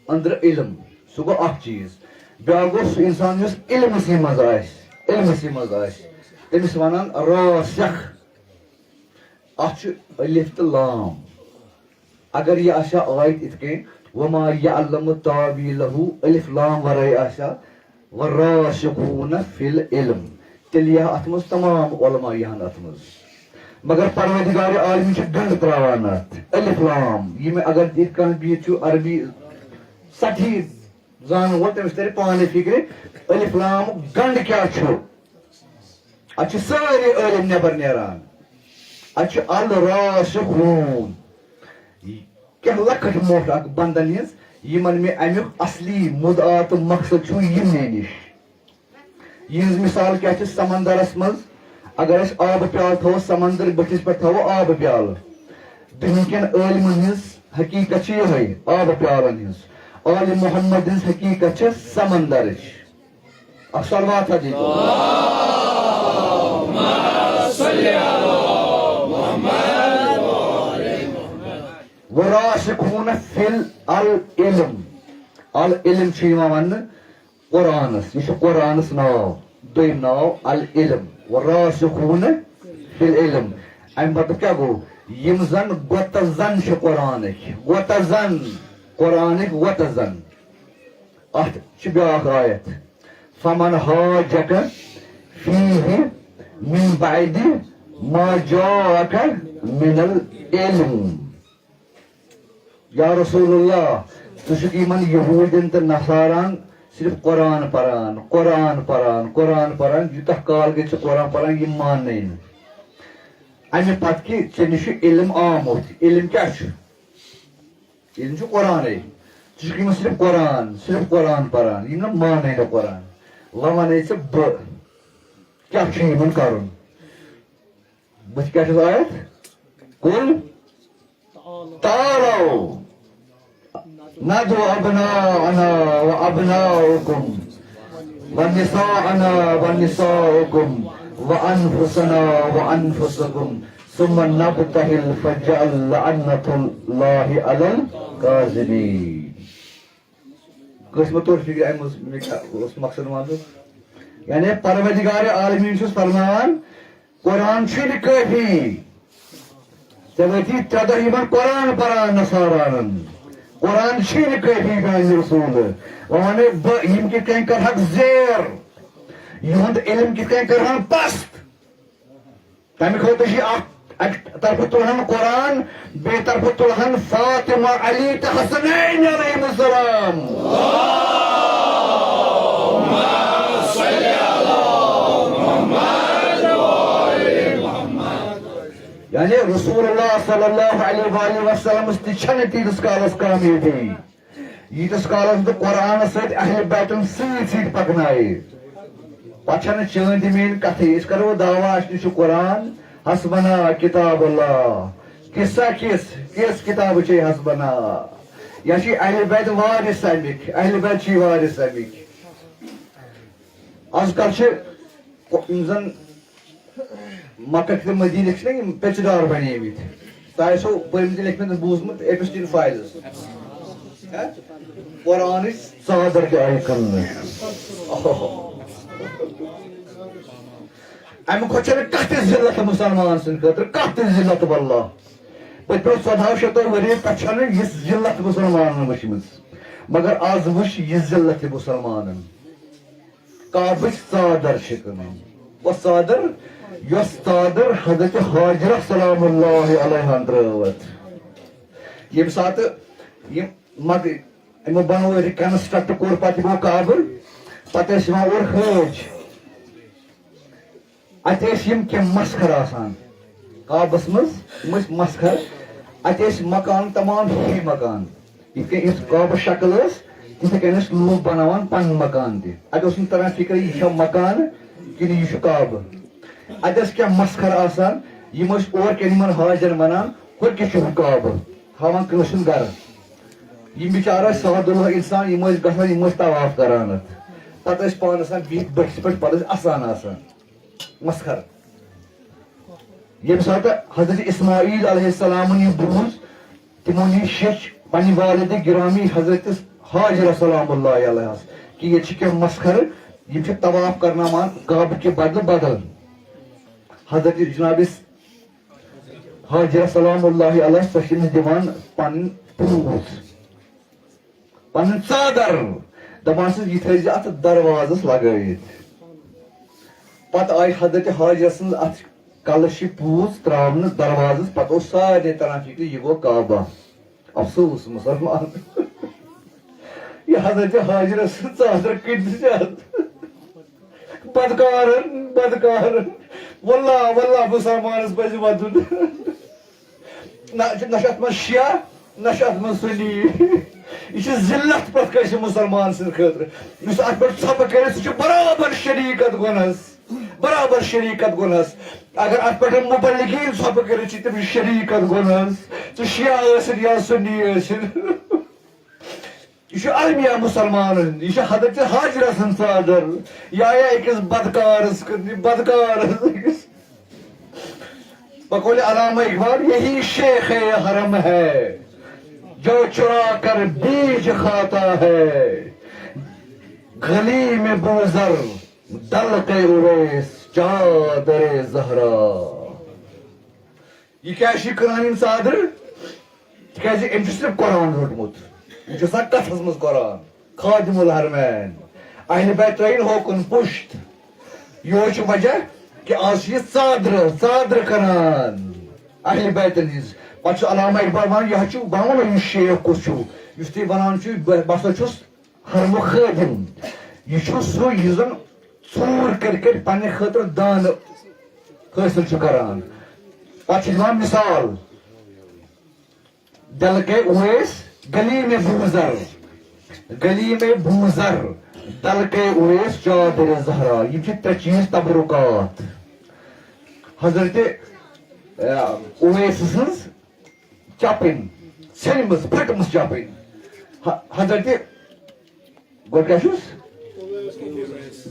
اندر علم سہ گو اکھ چیز بیاکھ گو سہ انسان یس علمسٕے منٛز آسہِ تٔمِس ونان راسخ اتھ چھ الف تہٕ لام اگر یہ آسیا آیت اتھ کٔنۍ وما يعلم تاويله الف لام ورٲے آسیا والراسخون فی العلم تیٚلہِ یِہا اتھ منٛز تمام علما یِہن اتھ منٛز مگر پروردگار عالمی چھ گنڈ تراوان اتھ الف لام یہ اگر یِتھ کٔنۍ بِہِتھ چھُ عربی سٹھی زانن وول تٔمِس ترِ پانے فکرِ الف لام گنڈ کیاہ چھُ اتھ چھِ سٲری عٲلم نٮ۪بر نیران اتھ چھُ الراسخون کینٛہہ لۄکٕٹ موٹ اکھ بندن ہٕنٛز یمن مےٚ امیُک اصلی مدعا تہٕ مقصد چھُ یِمنٕے نِش یِہنٛز مثال کیاہ چھِ سمندرس منٛز اگر أسۍ آبہٕ پیالہٕ تھاوو سمندر بٔٹھِس پٮ۪ٹھ تھاوو آبہٕ پیالہٕ دُنہِکٮ۪ن عٲلمن ہٕنٛز حقیٖقت چھِ یِہے آبہٕ پیالن ہٕنٛز آل محمد ہٕنٛز حقیٖقت چھِ سمندرٕچ اکھ صلوات دِیِو وراسخون فی العلم العلم چھ یِوان وننہٕ قرآنس یہ چھ قرآنس ناو دوٚیِم ناو العلم وراسخون فی العلم امہِ پتہٕ کیاہ گوٚو یم زن گۄتہٕ زن چھِ قرآنٕکۍ گۄتہٕ زن قرآنٕکۍ گۄتہٕ زن اتھ چھِ بیاکھ آیت فمن حاجک فیہ من بعد ما جاءک من العلم یا رسول اللہ ژٕ چھُکھ یمن یہوٗدین تہٕ نصاران صرف قرآن پران یوٗتاہ کال گٔے ژٕ قرآن پران یِم ماننٕے نہٕ امہِ پتہٕ کہِ ژےٚ نِش چھُ علم آمُت علم کیاہ چھُ علم چھُ قرآنٕے ژٕ چھُکھ یِمن صرف قرآن پران یِم نہٕ ماننٕے نہٕ قرآن وۄنۍ ونے ژٕ بہٕ کیاہ چھُ یِمن کرُن بٕتھِ کیاہ چھُس آیت قل تعالوا ندعو أبناءنا وأبناءكم ونساءنا ونساءكم وأنفسنا وأنفسكم ثم نبتهل فجعل لعنة الله على الكاذبين قسم طور فکر اس مقصد وانت یعنی پروردگار عالمین چھُس فرمان قرآن چھُنہٕ کٲفی ژےٚ وٲتی ترٛےٚ دۄہ یِمن قرآن پران نصارانن قرآن چھُنہٕ کٲفی میانہِ رسوٗل وۄنۍ ونے بہٕ یِم کِتھ کٔنۍ کرہکھ زیر یِہُنٛد علم کِتھ کٔنۍ کرہن پست تمہِ خٲطرٕ چھِ اکھ طرفہٕ تُلہن قرآن بیٚیہِ طرفہٕ تُلہن فاطمہ علی تہٕ حسنین علیہم السلام یعنی رسول اللہ صلی اللہ علیہ وآلہ وسلم تہِ چھنہٕ تیٖتِس کالس کامیٲبی ییٖتِس کالس بہٕ قرآنس سۭتۍ اہل بیتن سۭتۍ سۭتۍ پکنایہِ پتہٕ چھنہٕ چٲنۍ تہِ میٲنۍ کتھٕے أسۍ کرو دعوا اسہِ نِش چھُ قرآن حسبنا کتاب اللہ قصہ کس کتاب چھ حس بنا یا چھ اہل بیت وارث امک اہل بیت چھ وارث امک آز کل چھ زن مکہ تہ مدینہ چھ نا پیچ دار بنے مت تہ آسو پرمت لیکھمت بوزمت ایپسٹین فائلز قرآن ژادر تہ آئی کٕننہٕ امہ کھۄتہٕ چھنہٕ کانٛہہ تہِ ذلت مسلمان سٕنٛدِ خٲطرٕ کانٛہہ تہِ ذلت واللہ پٔتمیو 1400 ؤرۍیو پٮ۪ٹھ چھنہٕ یِژھ ذلت مسلمانن وٕچھمٕژ مگر آز وٕچھ یہِ ذلت مسلمانن کعبٕچ ژادر چھِ کٕنان و ژادر یۄس ژادر حضرت حاجرہ سلام اللہ علیہن ترٲوتھ ییٚمہِ ساتہٕ یِم یِمو بنوو رِکنسٹرکٹ کوٚر پتہٕ یِمو کعبہٕ پتہٕ ٲسۍ یِوان اورٕ حٲج اتہِ ٲسۍ یِم کینٛہہ مسخر آسان کعبس منٛز یِم ٲسۍ مسخر اتہِ ٲسۍ مکان تمام ہی مکان یِتھ کٔنۍ یُس کعبہٕ شکل ٲس تِتھے کٔنۍ ٲسۍ لوٗکھ بناوان پنٕنۍ مکان تہِ اتہِ اوس نہٕ تران فکر یہِ چھا مکان کِنہٕ یہِ چھُ کعبہٕ اتہِ ٲسۍ کینٛہہ مسخر آسان یِم ٲسۍ اور کٮ۪ن یِمن حاجن ونان ہُہ کیٛاہ چھُ ہُہ کعبہٕ ہاوان کٲنٛسہِ ہُنٛد گرٕ یِم بِچار ٲسۍ سادٕ لوہ انسان یِم ٲسۍ گژھان یِم ٲسۍ طواف کران اتھ پتہٕ ٲسۍ پانہٕ آسان بِہِتھ بٔٹھِس پٮ۪ٹھ پتہٕ ٲسۍ اسان آسان مسخر ییٚمہِ ساتہٕ حضرت اسماعیل علیہ السلامن یہِ بوٗز تِمو نی شیٚچھ پننہِ والدِ گرامی حضرت حاجرہ سلام اللہ علیہس کہ ییٚتہِ چھِ کینٛہہ مسخر یِم چھِ طواف کرناوان کعبہٕ کہِ بدلہٕ بدل حضرت جناب حاجرہ سلام اللہ علیہ سۄ چھِ أمِس دِوان پنٕنۍ پوٗژ پنٕنۍ ژادر دپان چھِس یہِ تھٲیزِ اتھ دروازس لگٲیِتھ پتہٕ آیہِ حضرت حاجرہ سٕنٛز اتھ کلہٕ چھِ پوٗژ تراونہٕ دروازس پتہٕ اوس سارنٕے تران فکرِ یہِ گوٚو کعبہ افسوس مسلمان یہ حضرت حاجرہ سٕنٛز ژادر کٔڑۍزِ اتھ بدکارن واللہ واللہ مسلمانس پزِ ودُن نہ چھُ اتھ منٛز شیعہ نہ چھُ اتھ منٛز سُنی یہ چھِ ذلت پرٛٮ۪تھ کٲنٛسہِ مسلمان سٕنٛدِ خٲطرٕ یُس اتھ پٮ۪ٹھ ژھۄپہٕ کرِ سُہ چھُ برابر شریٖکت گۄنہس اگر اتھ پٮ۪ٹھ مبلغیٖن ژھۄپہٕ کٔرِتھ چھِ تِم چھِ شریٖکت گۄنہس ژٕ شیعہ ٲسِن یا سُنی ٲسِن یہ چھُ المیہ مسلمانن یہ چھِ حضرت حاجرہ سٕنٛز ژادر یہ آیا أکِس بدکارس بدکارس أکِس بقول علامہ اقبال یہی شیخ حرم ہے جو چرا کر بیج کھاتا ہے گلی میں بوزر دلق اویس چادر زہرا یہ کیٛازِ چھِ کٕنان یِم ژادر تِکیٛازِ أمۍ چھُ صرف قرآن روٚٹمُت یہِ چھُ آسان کتھس منٛز قرآن خادم الحرمین اہل بیت ترٲیِن ہوکُن پُشت یہوے چھُ وجہ کہ آز چھِ یہِ ژادر کٕنان اہل بیتن ہٕنٛز پتہٕ چھُ علامہ اقبال ونان یہِ چھُ بہٕ ونو یہِ شیخ کُس چھُ یُس تُہۍ ونان چھُ بہٕ ہسا چھُس حرمُک خٲدِم یہِ چھُ سُہ یُس زن ژوٗر کٔرۍ پننہِ خٲطرٕ دانہٕ حٲصِل چھُ کران پتہٕ چھِ دِوان مثال دل کے اویس گلی میں بوزر دل کے اویس چادر زہرا یہ چھِ ترٛےٚ چیٖز تبرکات حضرت اویس سٕنٛز چپٕنۍ ژھیٚنمٕژ پھٔٹمٕژ چپٕنۍ حضرت گۄڈٕ کیٛاہ چھُس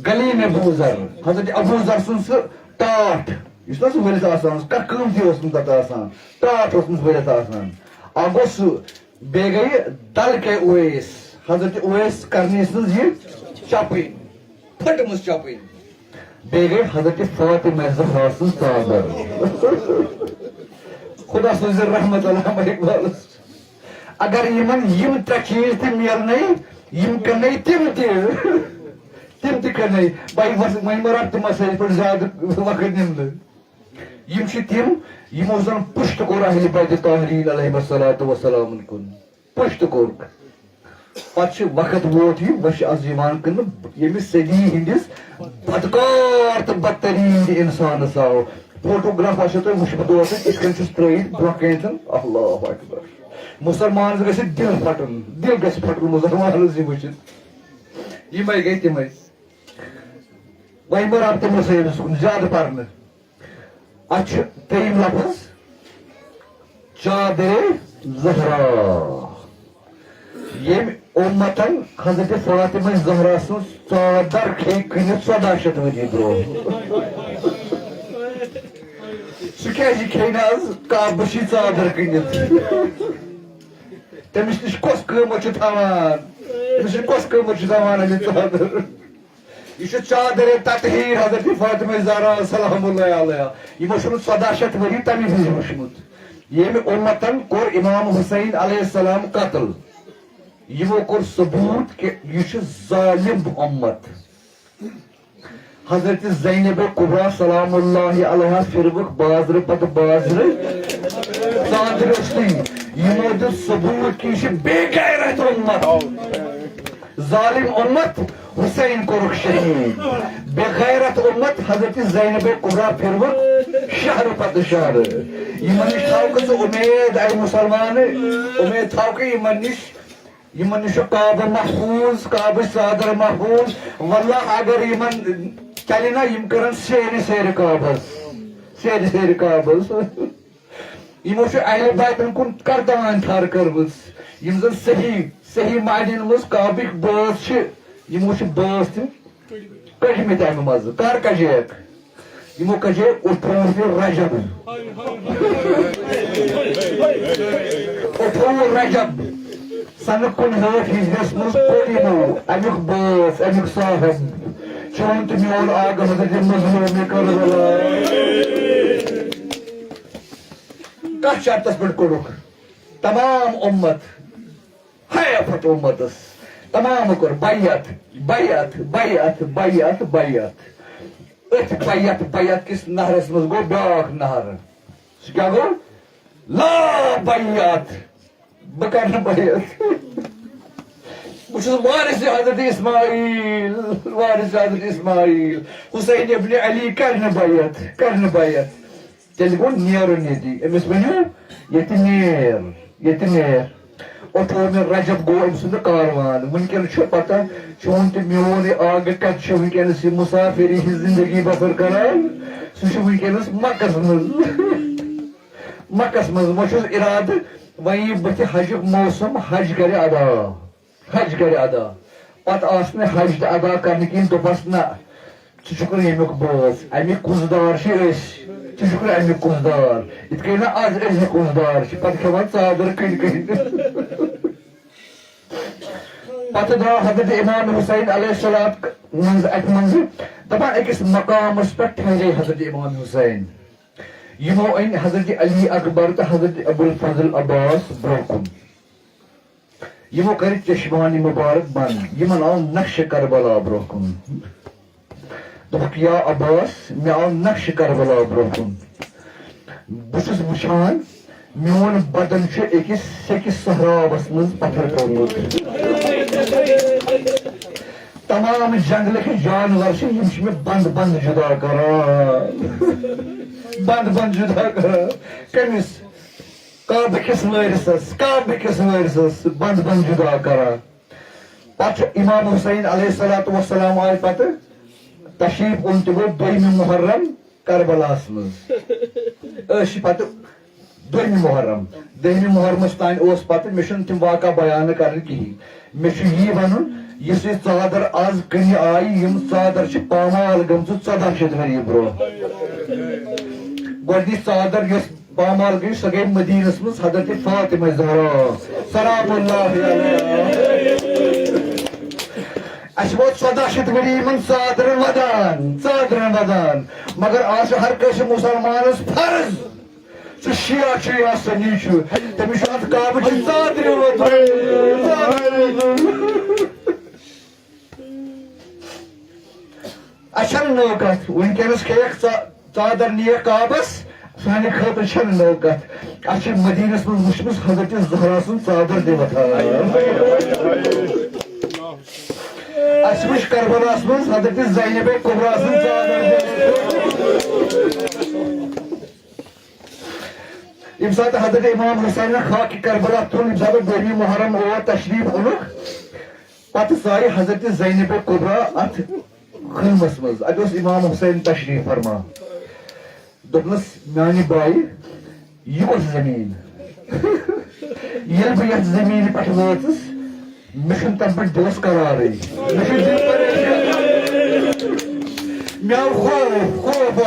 گلی میں بوزر حضرت ابوذر سُنٛد سُہ ٹاٹھ یُس نا سُہ ؤلِتھ آسان کانٛہہ قۭمتی اوس نہٕ تتھ آسان ٹاٹھ اوسمُت ؤلِتھ آسان اکھ گوٚو سُہ بیٚیہِ گٔیہِ دل کے اویس حضرت اویس کرنی سٕنٛز یہِ چپٕنۍ پھٔٹمٕژ چپٕنۍ بیٚیہِ گٔیہِ حضرت فاطمہ زہرا سٕنٛز ژادر خدا سوٗزِ رحمت علامہ اقبالس اگر یِمن یِم ترٛےٚ چیٖز تہِ میلنے یِم کٕننے تِم تہِ کٕننے وۄنۍ ما رٹ تِم مسٲیِل پٮ۪ٹھ زیادٕ وقت نِمنہٕ یِم چھِ تِم یِمو زن پُشت کوٚر اہل بیت طاہریٖن علیہم الصلاۃ وسلامن کُن پُشت کوٚر پتہٕ چھُ وقت ووت یہِ وۄنۍ چھِ آز یِوان کٕننہٕ ییٚمہِ صدی ہٕنٛدِس بدکار تہٕ بدتریٖن انسانس آو فوٹوگراف آسیو تۄہہِ وٕچھمُت اوسُس یِتھ کٔنۍ چھُس ترٲیِتھ برونٛہہ کَنٮ۪تھ اللہ اکبر مسلمانس گژھِ دل پھٹُن دل گژھِ پھٹُن مسلمانس یہِ وٕچھِتھ یِمے گٔے تِمے وۄنۍ ما رٹ تِم مسٲیلس کُن زیادٕ پرنہٕ اتھ چھُ ترٛیٚیِم لفظ چادر زہرا یم امتن حضرت فاطمہ زہرا سن ژادر کھے کنت 1400 ؤری برو سہ کیازِ کھے نہ حظ کعبٕچی ژادر کنت تٔمِس نِش کۄس قۭمت چھُ تھاوان تٔمِس نِش کۄس قۭمت چھُ تھاوان اَمہِ ژادر یہ چادر تطہیر حضرت فاطمہ زہرا سلام اللہ علیہ یمو چھُنہٕ 1400 ؤری تمہِ وِزِ وٕچھمُت ییٚمہِ اُمتن کوٚر امام حسین علیہ السلام قتل یمو کوٚر ثبوت کہ یہ چھُ ظالم امت حضرت زینب کبریٰ سلام اللہ علیہ پھربکھ بازر پتہ بازر ژادر ٲسۍ یمو دیُت ثبوت کہ یہ چھِ بے غیرت امت ظالم امت حسین کوٚرُکھ شہید بے غیرت امت حضرت زینب کبریٰ پھربکھ شہر پتہ شہر یمن نش تھاو ژٕ امید اے مسلمان امید تھاو کہ یمن نش کعبہ محفوظ کعبہ ژادر محفوظ واللہ اگر یمن چلہِ نا یم کرن سیر کعبس سیر کعبس یمو چھُ اہل بیتن کُن کردان تھر کٔرمٕژ یم زن صحیح معنین منٛز کعبٕکۍ بٲژ چھِ یمو چھِ بٲژ تِم کٔڑمٕتۍ امہِ منٛزٕ کر کجیکھ یمو کجے 18 رجب 18 رجب سنہ 59 ہجرس منٛز کوٚڑ یمو امیُک بٲژ امیُک صاحب چون تہٕ میون آغا حضرت مظلوم کربلا کتھ شرطس پٮ۪ٹھ کوٚڑُکھ تمام امت ہے پھٹ امتس تمام کوٚر بیعت بیعت بیعت بیعت بیعت أتھۍ بیعت کِس نہرس منٛز گوٚو بیٛاکھ نہر سُہ کیٛاہ گوٚو لا بیعت بہٕ کرٕ نہٕ بیعت بہٕ چھُس وارث حضرت اسماعیل وارث حضرت اسماعیل حسین ابن علی کرٕ نہٕ بیعت تیٚلہِ گوٚو نیرُن ییٚتہِ أمِس ؤنِو ییٚتہِ نیر 18 رجب گوٚو أمۍ سُنٛد کاروان وٕنکٮ۪ن چھُ پتہ چون تہٕ میون یہِ آگہٕ کتہِ چھُ وٕنکٮ۪نس یہِ مُسافری ہٕنٛز زندگی بسر کران سُہ چھُ وٕنکٮ۪نس مکس منٛز وۄنۍ چھُس ارادٕ وۄنۍ یی بٕتھِ حجُک موسم حج کرِ ادا پتہٕ آس نہٕ حج تہِ ادا کرنہٕ کِہیٖنۍ دوٚپس نہ ژٕ چھُکھ نہٕ ییٚمیُک بٲژ امیِکۍ کُنٛزدار چھِ أسۍ ژٕ چھُکھ نہٕ امیُک کُنٛزدار یِتھ کٔنۍ نہٕ آز أزِکۍ کُنٛزدار چھِ پتہٕ کھٮ۪وان ژادر کٔنۍ پتہٕ درٛاو حضرت امام حسین علیہ السلام منٛز اتہِ منٛزٕ دپان أکِس مقامس پٮ۪ٹھ ٹھہرے حضرت امام حسین یمو أنۍ حضرت علی اکبر تہٕ حضرت ابوالفضل عباس برٛونٛہہ کُن یمو کرِ چشمانہِ مبارک بنٛد یمن آو نقشہِ کربلا برٛونٛہہ کُن دوٚپُکھ یا عباس مےٚ آو نقشہِ کربلا برٛونٛہہ کُن بہٕ چھُس وٕچھان میون بدن چھُ أکِس سیٚکہِ صحراوس منٛز پتھر پیوٚمُت تمام جنگلٕکۍ جانور چھِ یِم چھِ مےٚ بنٛد جُدا کران کٔمِس کعبہٕ کِس وٲرِثس بنٛد جُدا کران پتہٕ چھُ امام حسین علیہ الصلوۃ والسلام آیہِ پتہٕ تشریف اوٚن تہِ گوٚو 2 محرم کربلاہس منٛز أسۍ چھِ پتہٕ 2 محرم 2 محرمس تانۍ اوس پتہٕ مےٚ چھُنہٕ تِم واقع بیانہٕ کرٕنۍ کِہیٖنۍ مےٚ چھُ یی ونُن یُس یہِ ژادر آز کٕنہِ آیہِ یِم ژادر چھِ پامال گٔمژٕ 1400 ؤری برٛونٛہہ گۄڈنِچ ژادر یۄس پامال گٔے سۄ گٔے مدیٖنس منٛز حضرت فاطمہ زہرا سلام اللہ علیہ اسہِ ووت 1400 ؤری یِمن ژادرن ودان مگر آز چھُ ہر کٲنٛسہِ مُسلمانس فرض سُہ شِیا چھُ یا سنی چھُ تٔمِس چھُ اتھ کعبٕچہِ ژادرِ اسہِ چھنہٕ نٔو کتھ وٕنکٮ۪نس کھیٚیکھ ژادر نِیکھ کعبس سانہِ خٲطرٕ چھنہٕ نٔو کتھ اسہِ چھِ مدیٖنس منٛز وٕچھمٕژ حضرت زہرا سٕنٛز ژادر تہِ وۄتھان اسہِ وٕچھ کربلاہس منٛز حضرت زینب کبریٰ سٕنٛز ژادر ییٚمہِ ساتہٕ حضرت امام حسینن خاکہِ کربلا تُل ییٚمہِ ساتہٕ 2 محرم اور تشریف اوٚنُکھ پتہٕ ژایہِ حضرت زینب کبریٰ اتھ خٲمس منٛز اتہِ اوس امام حسین تشریف فرما دوٚپنس میانہِ بایہِ یہِ کۄس زمیٖن ییٚلہِ بہٕ یتھ زٔمیٖنہِ پٮ۪ٹھ وٲژٕس مےٚ چھُنہٕ تَمہِ پٮ۪ٹھ دِلس قرارٕے مےٚ چھُ دِل پریشان مےٚ آو خوف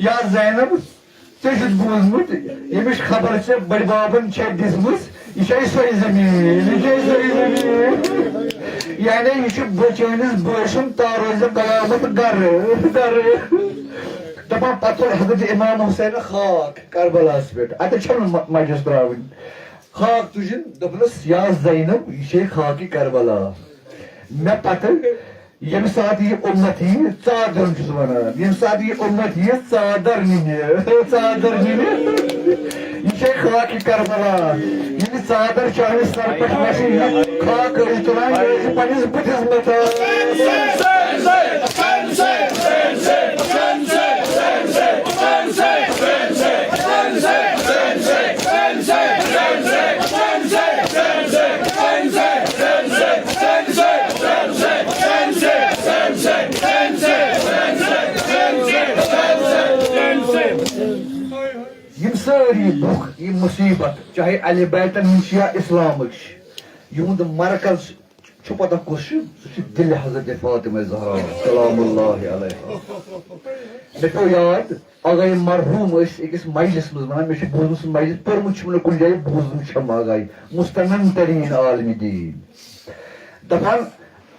یا زینب ژےٚ چھُتھ بوٗزمُت ییٚمِچ خبر ژےٚ بٔڑِ بابن چھےٚ دِژمٕژ یہِ چھے سۄے زٔمیٖن یعنی یہِ چھُ چٲنِس بٲے سُنٛد تاروزِ قیامت گرٕ دپان پتہٕ تُل حضرت امام حسین خاک کربلاہس پٮ۪ٹھ اتٮ۪تھ چھنہٕ مجلس تراوٕنۍ خاک تُجِن دوٚپنس یا زینب یہِ چھے خاکہِ کربلا مےٚ پتہٕ ییٚمہِ ساتہٕ یہِ اُمت یی ژادرن چھُس ونان ییٚمہِ ساتہٕ یہِ اُمت یی ژادر نِنہِ یہِ چھے خاکہِ کربلا ییٚلہِ ژادر چانہِ سر پٮ۪ٹھ وسہِ خاک ٲسۍ تُلان یہِ ٲسۍ پننِس بٕتھِس متان یم ساری دکھ یہ مصیبت چاہے اہل بیتن ہند یا اسلامک یہند مرکز چھُ پتہ کُس چھُ سُہ چھُ دل حضرت فاطمہ زہرا سلام اللہ علیہا مےٚ پیوٚو یاد آگاہی مرحوٗم ٲسۍ أکِس مجلس منٛز ونان مےٚ چھُ بوٗزمُت سُہ مجلس پوٚرمُت چھُم نہٕ کُنہِ جایہِ بوٗزمُت چھم آگاہی مستنن تریٖن عالمِ دیٖن دپان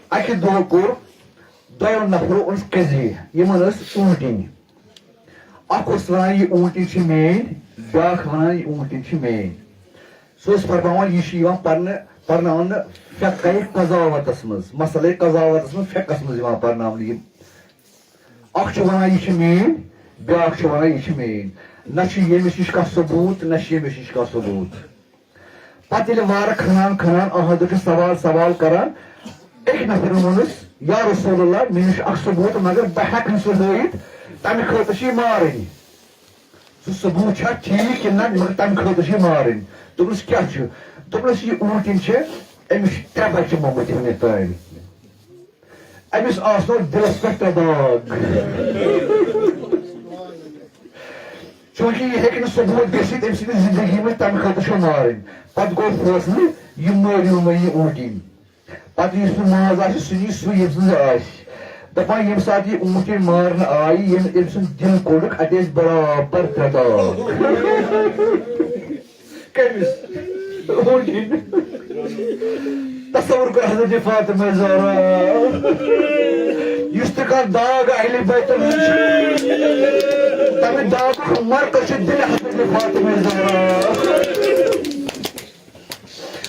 اکہِ دۄہ کوٚر دۄیو نفرو اوٚن قضیہ یِمن ٲس ژوٗنٛٹِنۍ اکھ اوس ونان یہِ اوٗنٛٹِنۍ چھِ میٲنۍ بیاکھ ونان یہِ اوٗنٛٹِنۍ چھِ میٲنۍ سُہ اوس فرماوان یہِ چھُ یِوان پرناونہٕ فقہ قضاوتس منٛز مسلے قضاوتس منٛز فقہس منٛز یِوان پرناونہٕ یِم اکھ چھُ ونان یہِ چھِ میٲنۍ بیاکھ چھُ ونان یہِ چھِ میٲنۍ نہ چھُ ییٚمِس نِش کانٛہہ ثبوٗت نہ چھُ ییٚمِس نِش کانٛہہ ثبوٗت پتہٕ ییٚلہِ وارٕ کھنان احمد چھُ سوال کران أکۍ نفرن ووٚنُس یا رسول اللہ مےٚ نِش چھُ اکھ ثبوٗت مگر بہٕ ہٮ۪کہٕ نہٕ سُہ ہٲیِتھ تمہِ خٲطرٕ چھِ یہِ مارٕنۍ سُہ ثبوٗت چھا ٹھیٖک کِنہٕ نہ مگر تمہِ خٲطرٕ چھِ یہِ مارٕنۍ دوٚپنس کیٛاہ چھُ دوٚپنس یہِ اوٗنٛٹِنۍ چھِ أمِس چھِ 3 بچہِ موٚمٕتۍ وُنیُک تانۍ أمِس آسنو دِلس پٮ۪ٹھ 3 داغ چوٗنٛکہِ یہِ ہیٚکہِ نہٕ ثبوٗت گٔژھِتھ أمۍ سٕنٛدِ زندگی منٛز تمہِ خٲطرٕ چھِ مارٕنۍ پتہٕ گوٚو فٲصلہٕ یہِ مٲرِو مےٚ یہِ اوٗنٛٹِنۍ پتہٕ یُس سُہ ماز آسہِ سُہ نی سُہ ییٚمہِ سٕنٛز آسہِ دپان ییٚمہِ ساتہٕ یہِ اوٗنٛٹِنۍ مارنہٕ آیہِ ییٚمہِ سُنٛد دِل کوٚڑُکھ اَتہِ ٲسۍ برابر 3 داغ کٔمِس اوٗنٛٹِنۍ تصور کر حضرت فاطمہ زہرا یُس تہِ کانٛہہ داغ اہلِ بیتن ہُنٛد چھُ تمہِ داغُک مرکز چھُ دِلہِ حضرت فاطمہ زہرا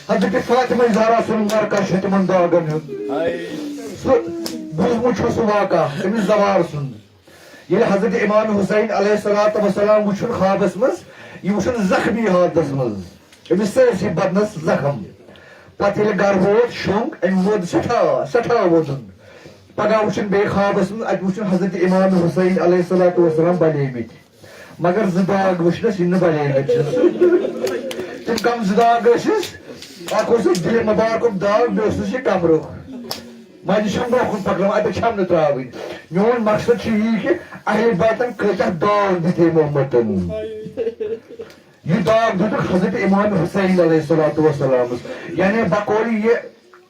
حضرت فاطمہ زہرا سُنٛد مرکز چھُ تِمن داغن ہُنٛد سُہ بوٗزمُت چھُ سُہ واقعہ أمِس زوار سُنٛد ییٚلہِ حضرت امام حُسین علیہ الصلوۃ والسلام وٕچھُن خوابس منٛز یہِ وٕچھُن زخمی حالتس منٛز أمِس سٲرسٕے بدنس زخم پتہٕ ییٚلہِ گرٕ ووت شوٚنٛگ أمۍ ووت سٮ۪ٹھاہ ووتُن پگہہ وٕچھُن بیٚیہِ خوابس منٛز اَتہِ وٕچھُن حضرت امام حُسین علیہ الصلوۃ والسلام بلیمٕتۍ مگر 2 داغ وٕچھنس یِم نہٕ بلیمٕتۍ چھِ تِم کم 2 داغ ٲسِس اکھ اوسُس دِلہِ مُبارکُک داغ بیٚیہِ اوسُس یہِ کمرُک مجہِ چھم برونٛہہ کُن پکناوان اتٮ۪تھ چھم نہٕ تراوٕنۍ میون مقصد چھُ یی کہِ اہلِ بیتن کۭتیاہ داغ دِتھ یِمو اُمتن یہ داغ دِتُکھ حضرت امام حسین علیہ الصلوۃ والسلامس یعنی بقول یہ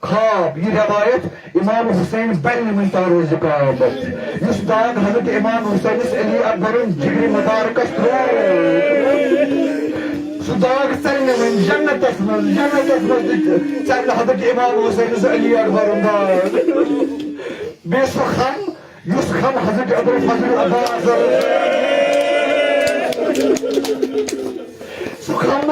خواب یہ روایت امام حسین بنہِ وٕنۍ تاروزِ قیامت یُس داغ حضرت امام حسینس علی اکبرن جگرِ مبارکس ترٛوو سُہ داغ ژلہِ نہٕ وٕنۍ جنتس منٛز ژلہِ حضرت امام حسینس علی اکبرن داغ بیٚیہِ سُہ خم یُس خم حضرت ابوالفضل عباس سُہ خم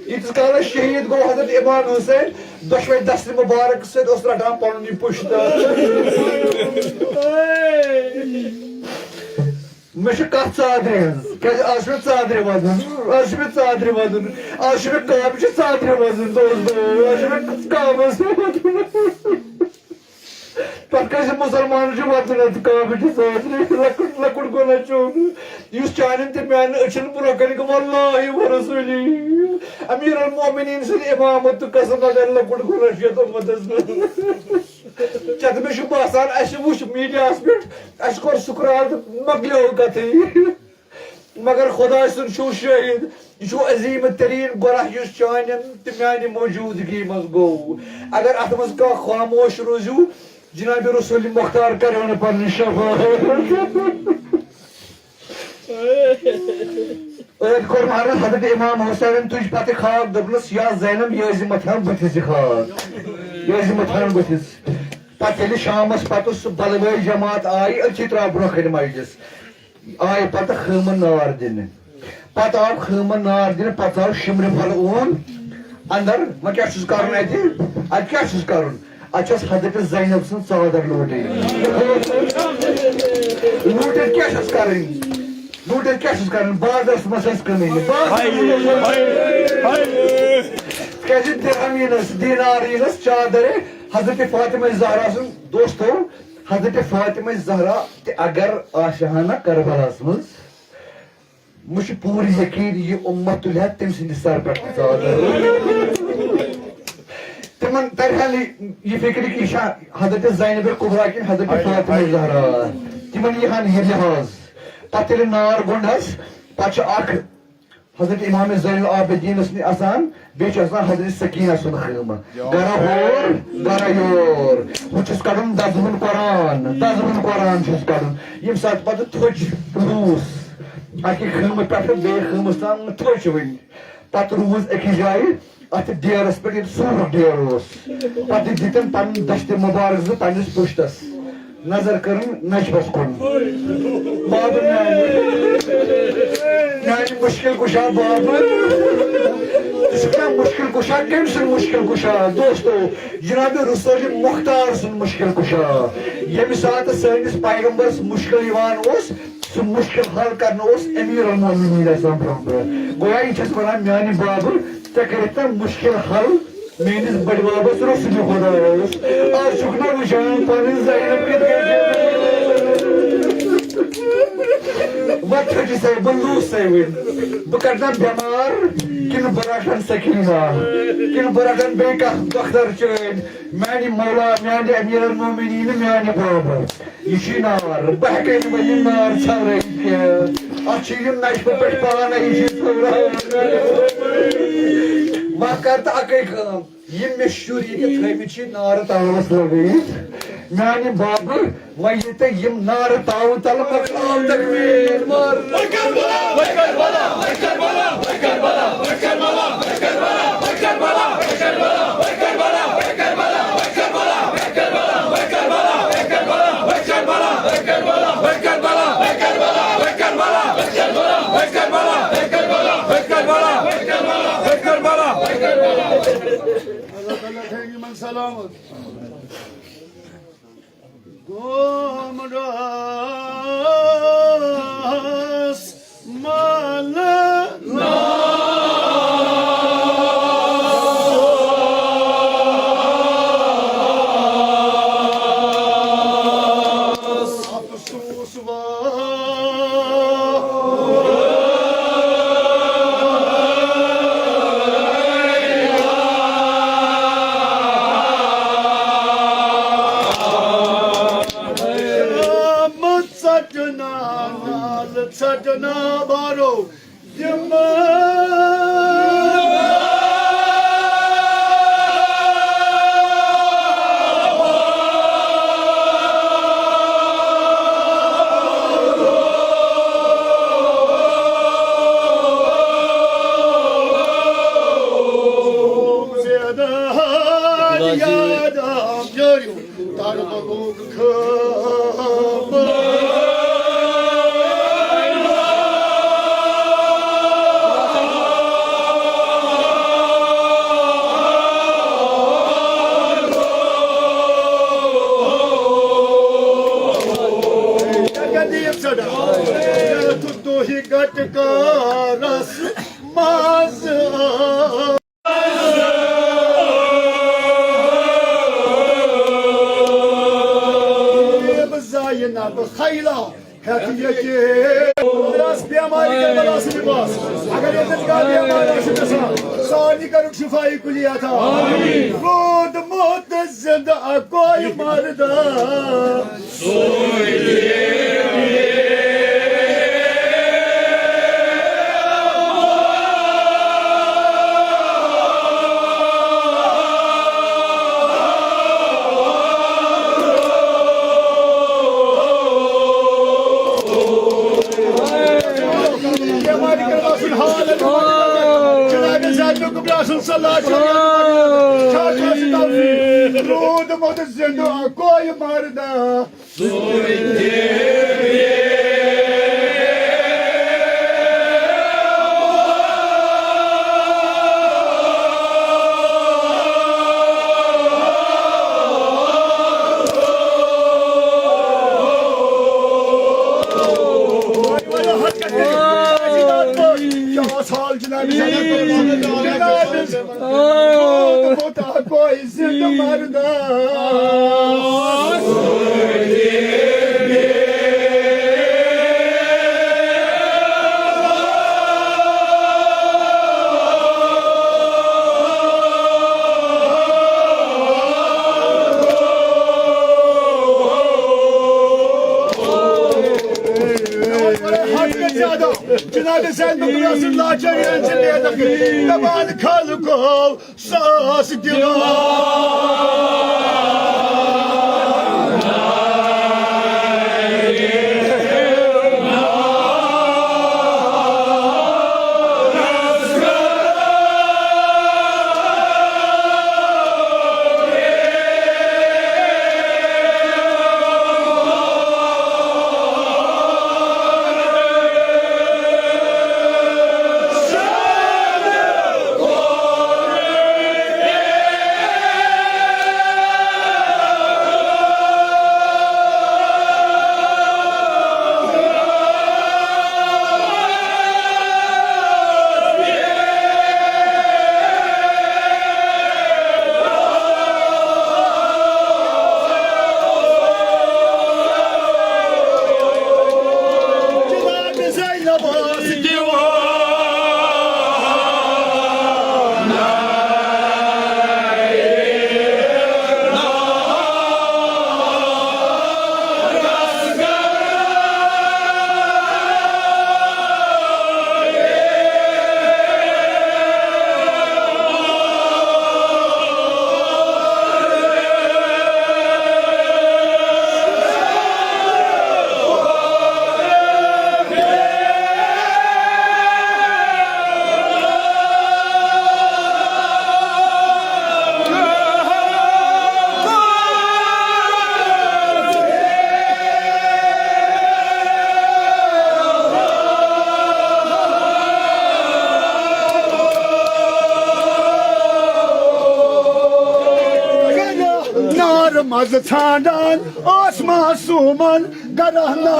ییٖتِس کالس شہیٖد گوٚو حضرت امام حسین 2 دستہِ مُبارک سۭتۍ اوس رٹان پنُن یہِ پُشتہٕ مےٚ چھِ کتھ ژادرِ ہٕنٛز کیٛازِ آز چھُ مےٚ ژادرِ وَدُن آز چھُ مےٚ کامہِ چھِ ژادرِ وَزُن دوستو آز چھُ مےٚ کامس وَدُن پتہٕ کٲنٛسہِ مُسلمانس چھُ وَدُن اَتھ کامہِ چھِ ژادرِ لۄکُٹ گۄناہ چھُم یُس چانٮ۪ن تہِ میانٮ۪ن أچھن برونٛہہ کنہِ گوٚو واللہِ ورسوٗلی امیٖر المومنیٖن سٕنٛدِ اِمامت تہٕ قسم اگر لۄکُٹ گۄناہ چھُ یتھ اُمتس منٛز چت میں باسان اس وچ میڈیاس پہ اس کور سکرال تو مکلیو کتھے مگر خدا سن چھو شہید یہ چھو عظیم ترین گناہ اس چانن تو میانہ موجودگی مز گو اگر ات مز کا خاموش روزو جناب رسول مختار کرو نا پن شفاعت کور مہاراج حضرت امام حسین تج پتہ خاک دبنس یا زینب یہ متھان بتھس خاک یہ متھان بتھس پتہ ییٚلہِ شامس پتہ سُہ بلوٲے جماعت آیہِ أتھی ترٛاو برونٛہہ کنہِ مجلس آیہِ پتہ خٲمن نار دِنہٕ پتہ آو خٲمن نار دِنہٕ پتہ آو شمرِ پھل اوٚن اندر وۄنۍ کیٛاہ چھُس کرُن اتہِ اتہِ کیٛاہ چھُس کرُن اتہِ چھس حضرت زینب سٕنٛز ژادر لوٗٹٕنۍ لوٗٹِتھ کیٛاہ چھس کرٕنۍ لوٗٹِتھ کیٛاہ چھس کرٕنۍ بازرس منٛز ٲسۍ کٕنٕنۍ کیٛازِ درہم یِنس دینار یِنس چادرِ حضرت فاطمہ زہرا سُنٛد دوستو حضرت فاطمہ زہرا تہِ اگر آسہِ ہا نا کربلاہس منٛز مےٚ چھُ پوٗرٕ یقیٖن یہِ اُمت تُلہِ ہا تٔمۍ سٕنٛدِ سر پٮ۪ٹھ ژادر تمن ترہا نہٕ یہِ فکرِ کہِ یہِ چھا حضرت زینب کبرا کِنہٕ حضرت فاطمہ زہرا تمن یی ہا نہٕ یہِ لحاظ پتہٕ ییٚلہِ نار گوٚنٛڈ حظ پتہٕ چھُ اکھ حضرت امام زین العابدینس نش آسان بیٚیہِ چھُ آسان حضرت سکینہ سُنٛد خٲمہٕ گرا ہور گرا یور ہُہ چھُس کڑُن دزوُن قرآن چھُس کڑُن ییٚمہِ ساتہٕ پتہٕ تھوٚچ روٗس اکہِ خٲمہٕ پٮ۪ٹھٕ بیٚیہِ خٲمس تام تھوٚچ وۄنۍ پتہٕ روٗز أکِس جایہِ اتھ ڈیرس پٮ۪ٹھ ییٚتہِ سوٗر ڈیر اوس پتہٕ دِتِن پنُن دشتہِ مُبارک زٕ پننِس پُشتس نظر کرن نجبس کن بابر میانہ مشکل کشا بابر مشکل کشا کم سن مشکل کشا دوستو جناب رسول مختار سن مشکل کشا یمہ سات سٲنِس پیغمبرس مشکل یوان اوس سُہ مشکل حل کرن اوس امیر المومنین اسلام برونٛہہ گویا یہ چھس ونان میانہ بابر ژےٚ کٔرِتھ مشکل حل میٲنِس بڑِ بابس رسول خۄدایس آز چھُکھ نا وٕچھان پنٕنۍ زینب کِتھ وۄنۍ تھٔچہِ سا بہٕ لوٗس سا وۄنۍ بہٕ کڑنا بٮ۪مار کِنہٕ بہٕ رٹن سکیٖنہ کِنہٕ بہٕ رٹن بیٚیہِ کانٛہہ دۄختر چٲنۍ میانہِ مولا میانہِ امیر المومنین میانہِ بابر یہِ چھُے نار بہٕ ہٮ۪کے نہٕ وۄنۍ یہِ نار ژھٮ۪ورٲیِتھ کینٛہہ اتھ چھِ یِم نجبہٕ پٮ۪ٹھ پانے یہِ چھُ ژھٮ۪وراوان وۄنۍ کر تہٕ اکٕے کٲم یِم مےٚ شُرۍ ییٚتہِ تھٲیمٕتۍ چھِ نارٕ تالس لگٲیِتھ میانہِ بابر وۄنۍ ییٚلہِ تۄہہِ یِم نارٕ تاوٕ تلہٕ مۄکلاو تقبیٖر سلامت گمراس مال افسوس ژٹنا بارو خیلا هاتي يا بلاس بيماري بلاس لباس اگر عزتگاہ ہمارا شکر سانی کا رخ شفائی کلی عطا خود موت زندہ کوئی مردہ صلی اللہ علیہ وسلم رود موت زندہ کوئی مردہ کوئی زندہ مردہ جناب سید رسول اللہ چڑھیں چلے لگے تمام خلقو ساس مز ژھانڈان اوس معصومن گرہنا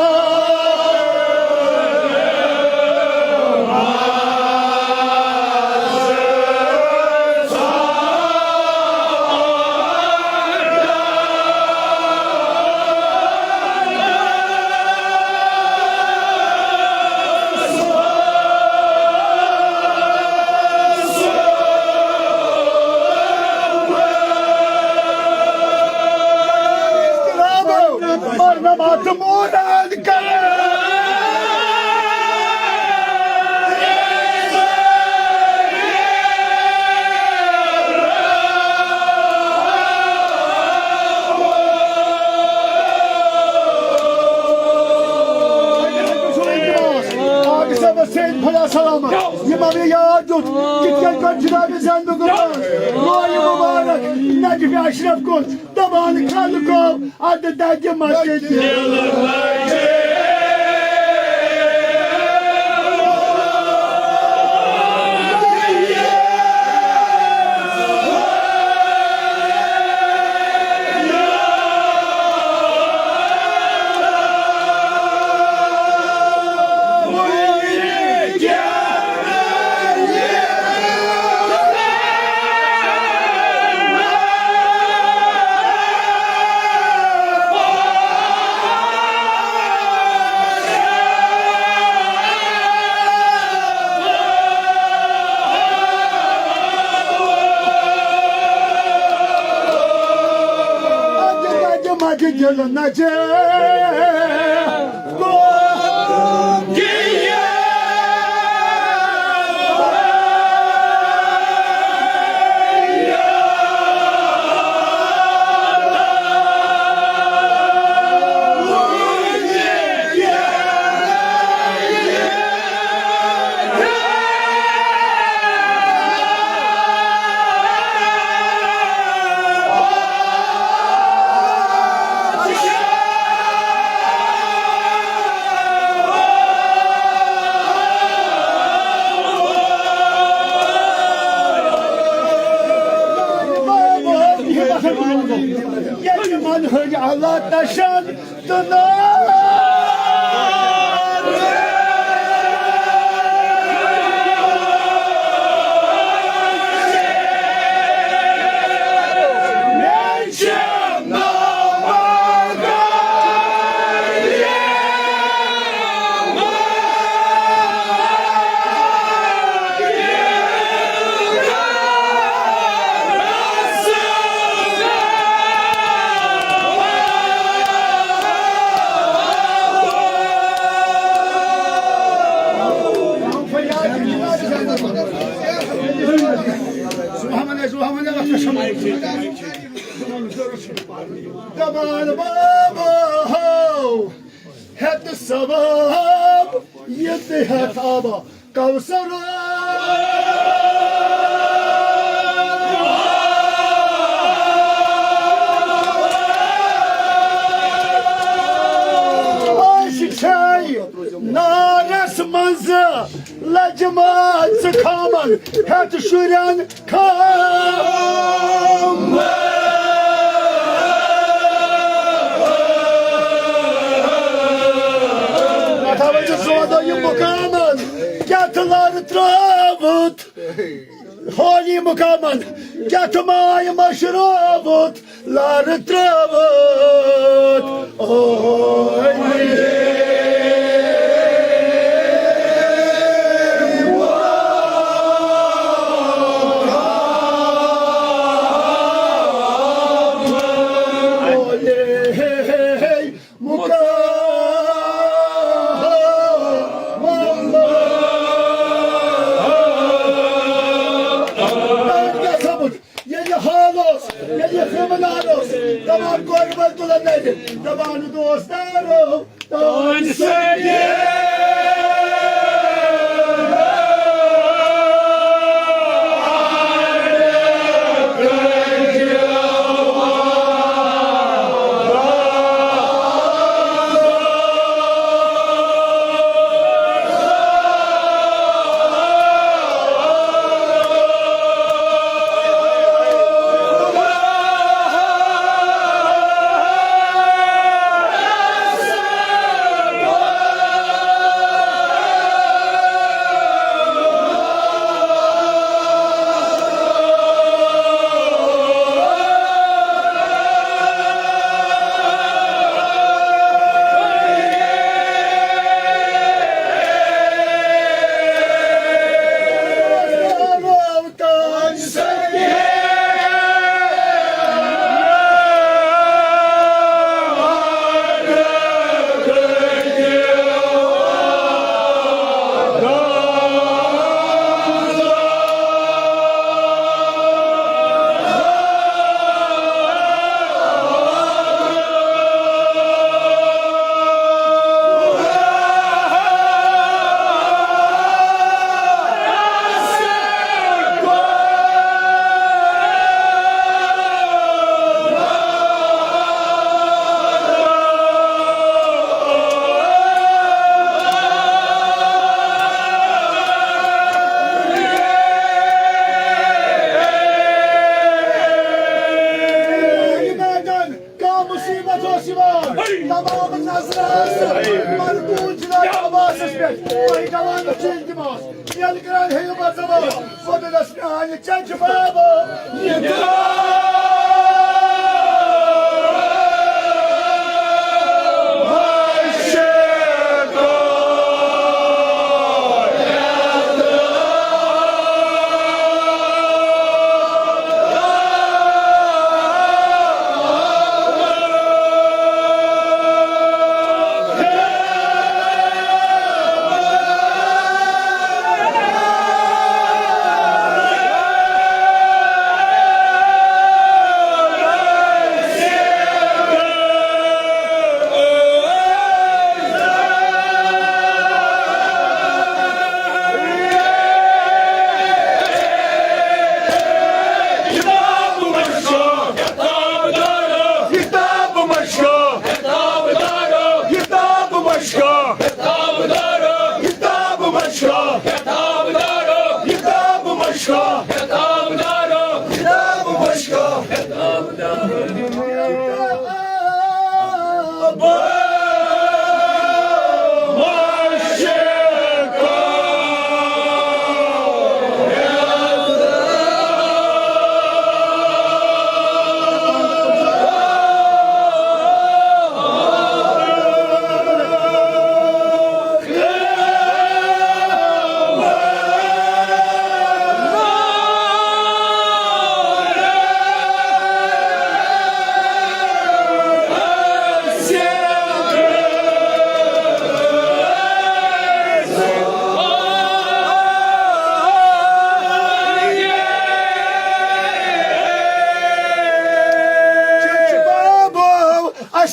نجف اشرف کن تمام خلقو عدد مسجد دل نجے يجمل هج على تشد تنار دبال بابا هو هد السباب يديها طابة كوثر عاشق شاي نارس منزل لجمال سكامل هات شوران كام صودا مكامل جات لار ترابط هوني مكامل جات ماي مشروبط لار ترابط طبعا قربت للنجم طبعا دوستانو طبعا Syed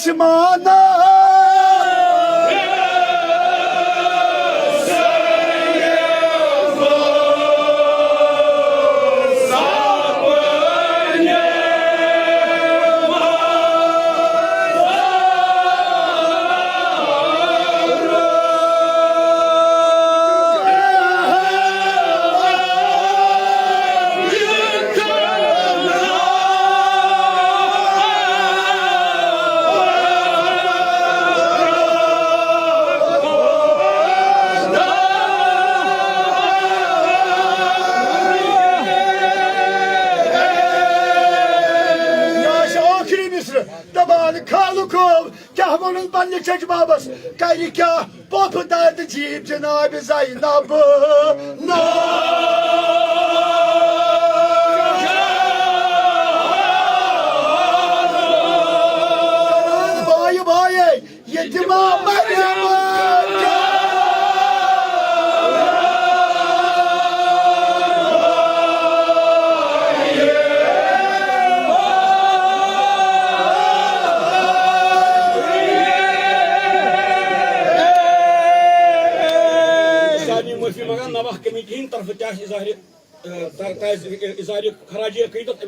دشمانا Daban kalukov, kahvonun banlı çekmabas, kayrika, popu derdi cip Cenab-ı Zaynab'ı. Bayi bayi, yetima Meryem'e. معافی منگان نواح کمیٹی ہند طرف اظہار خراج عقیدت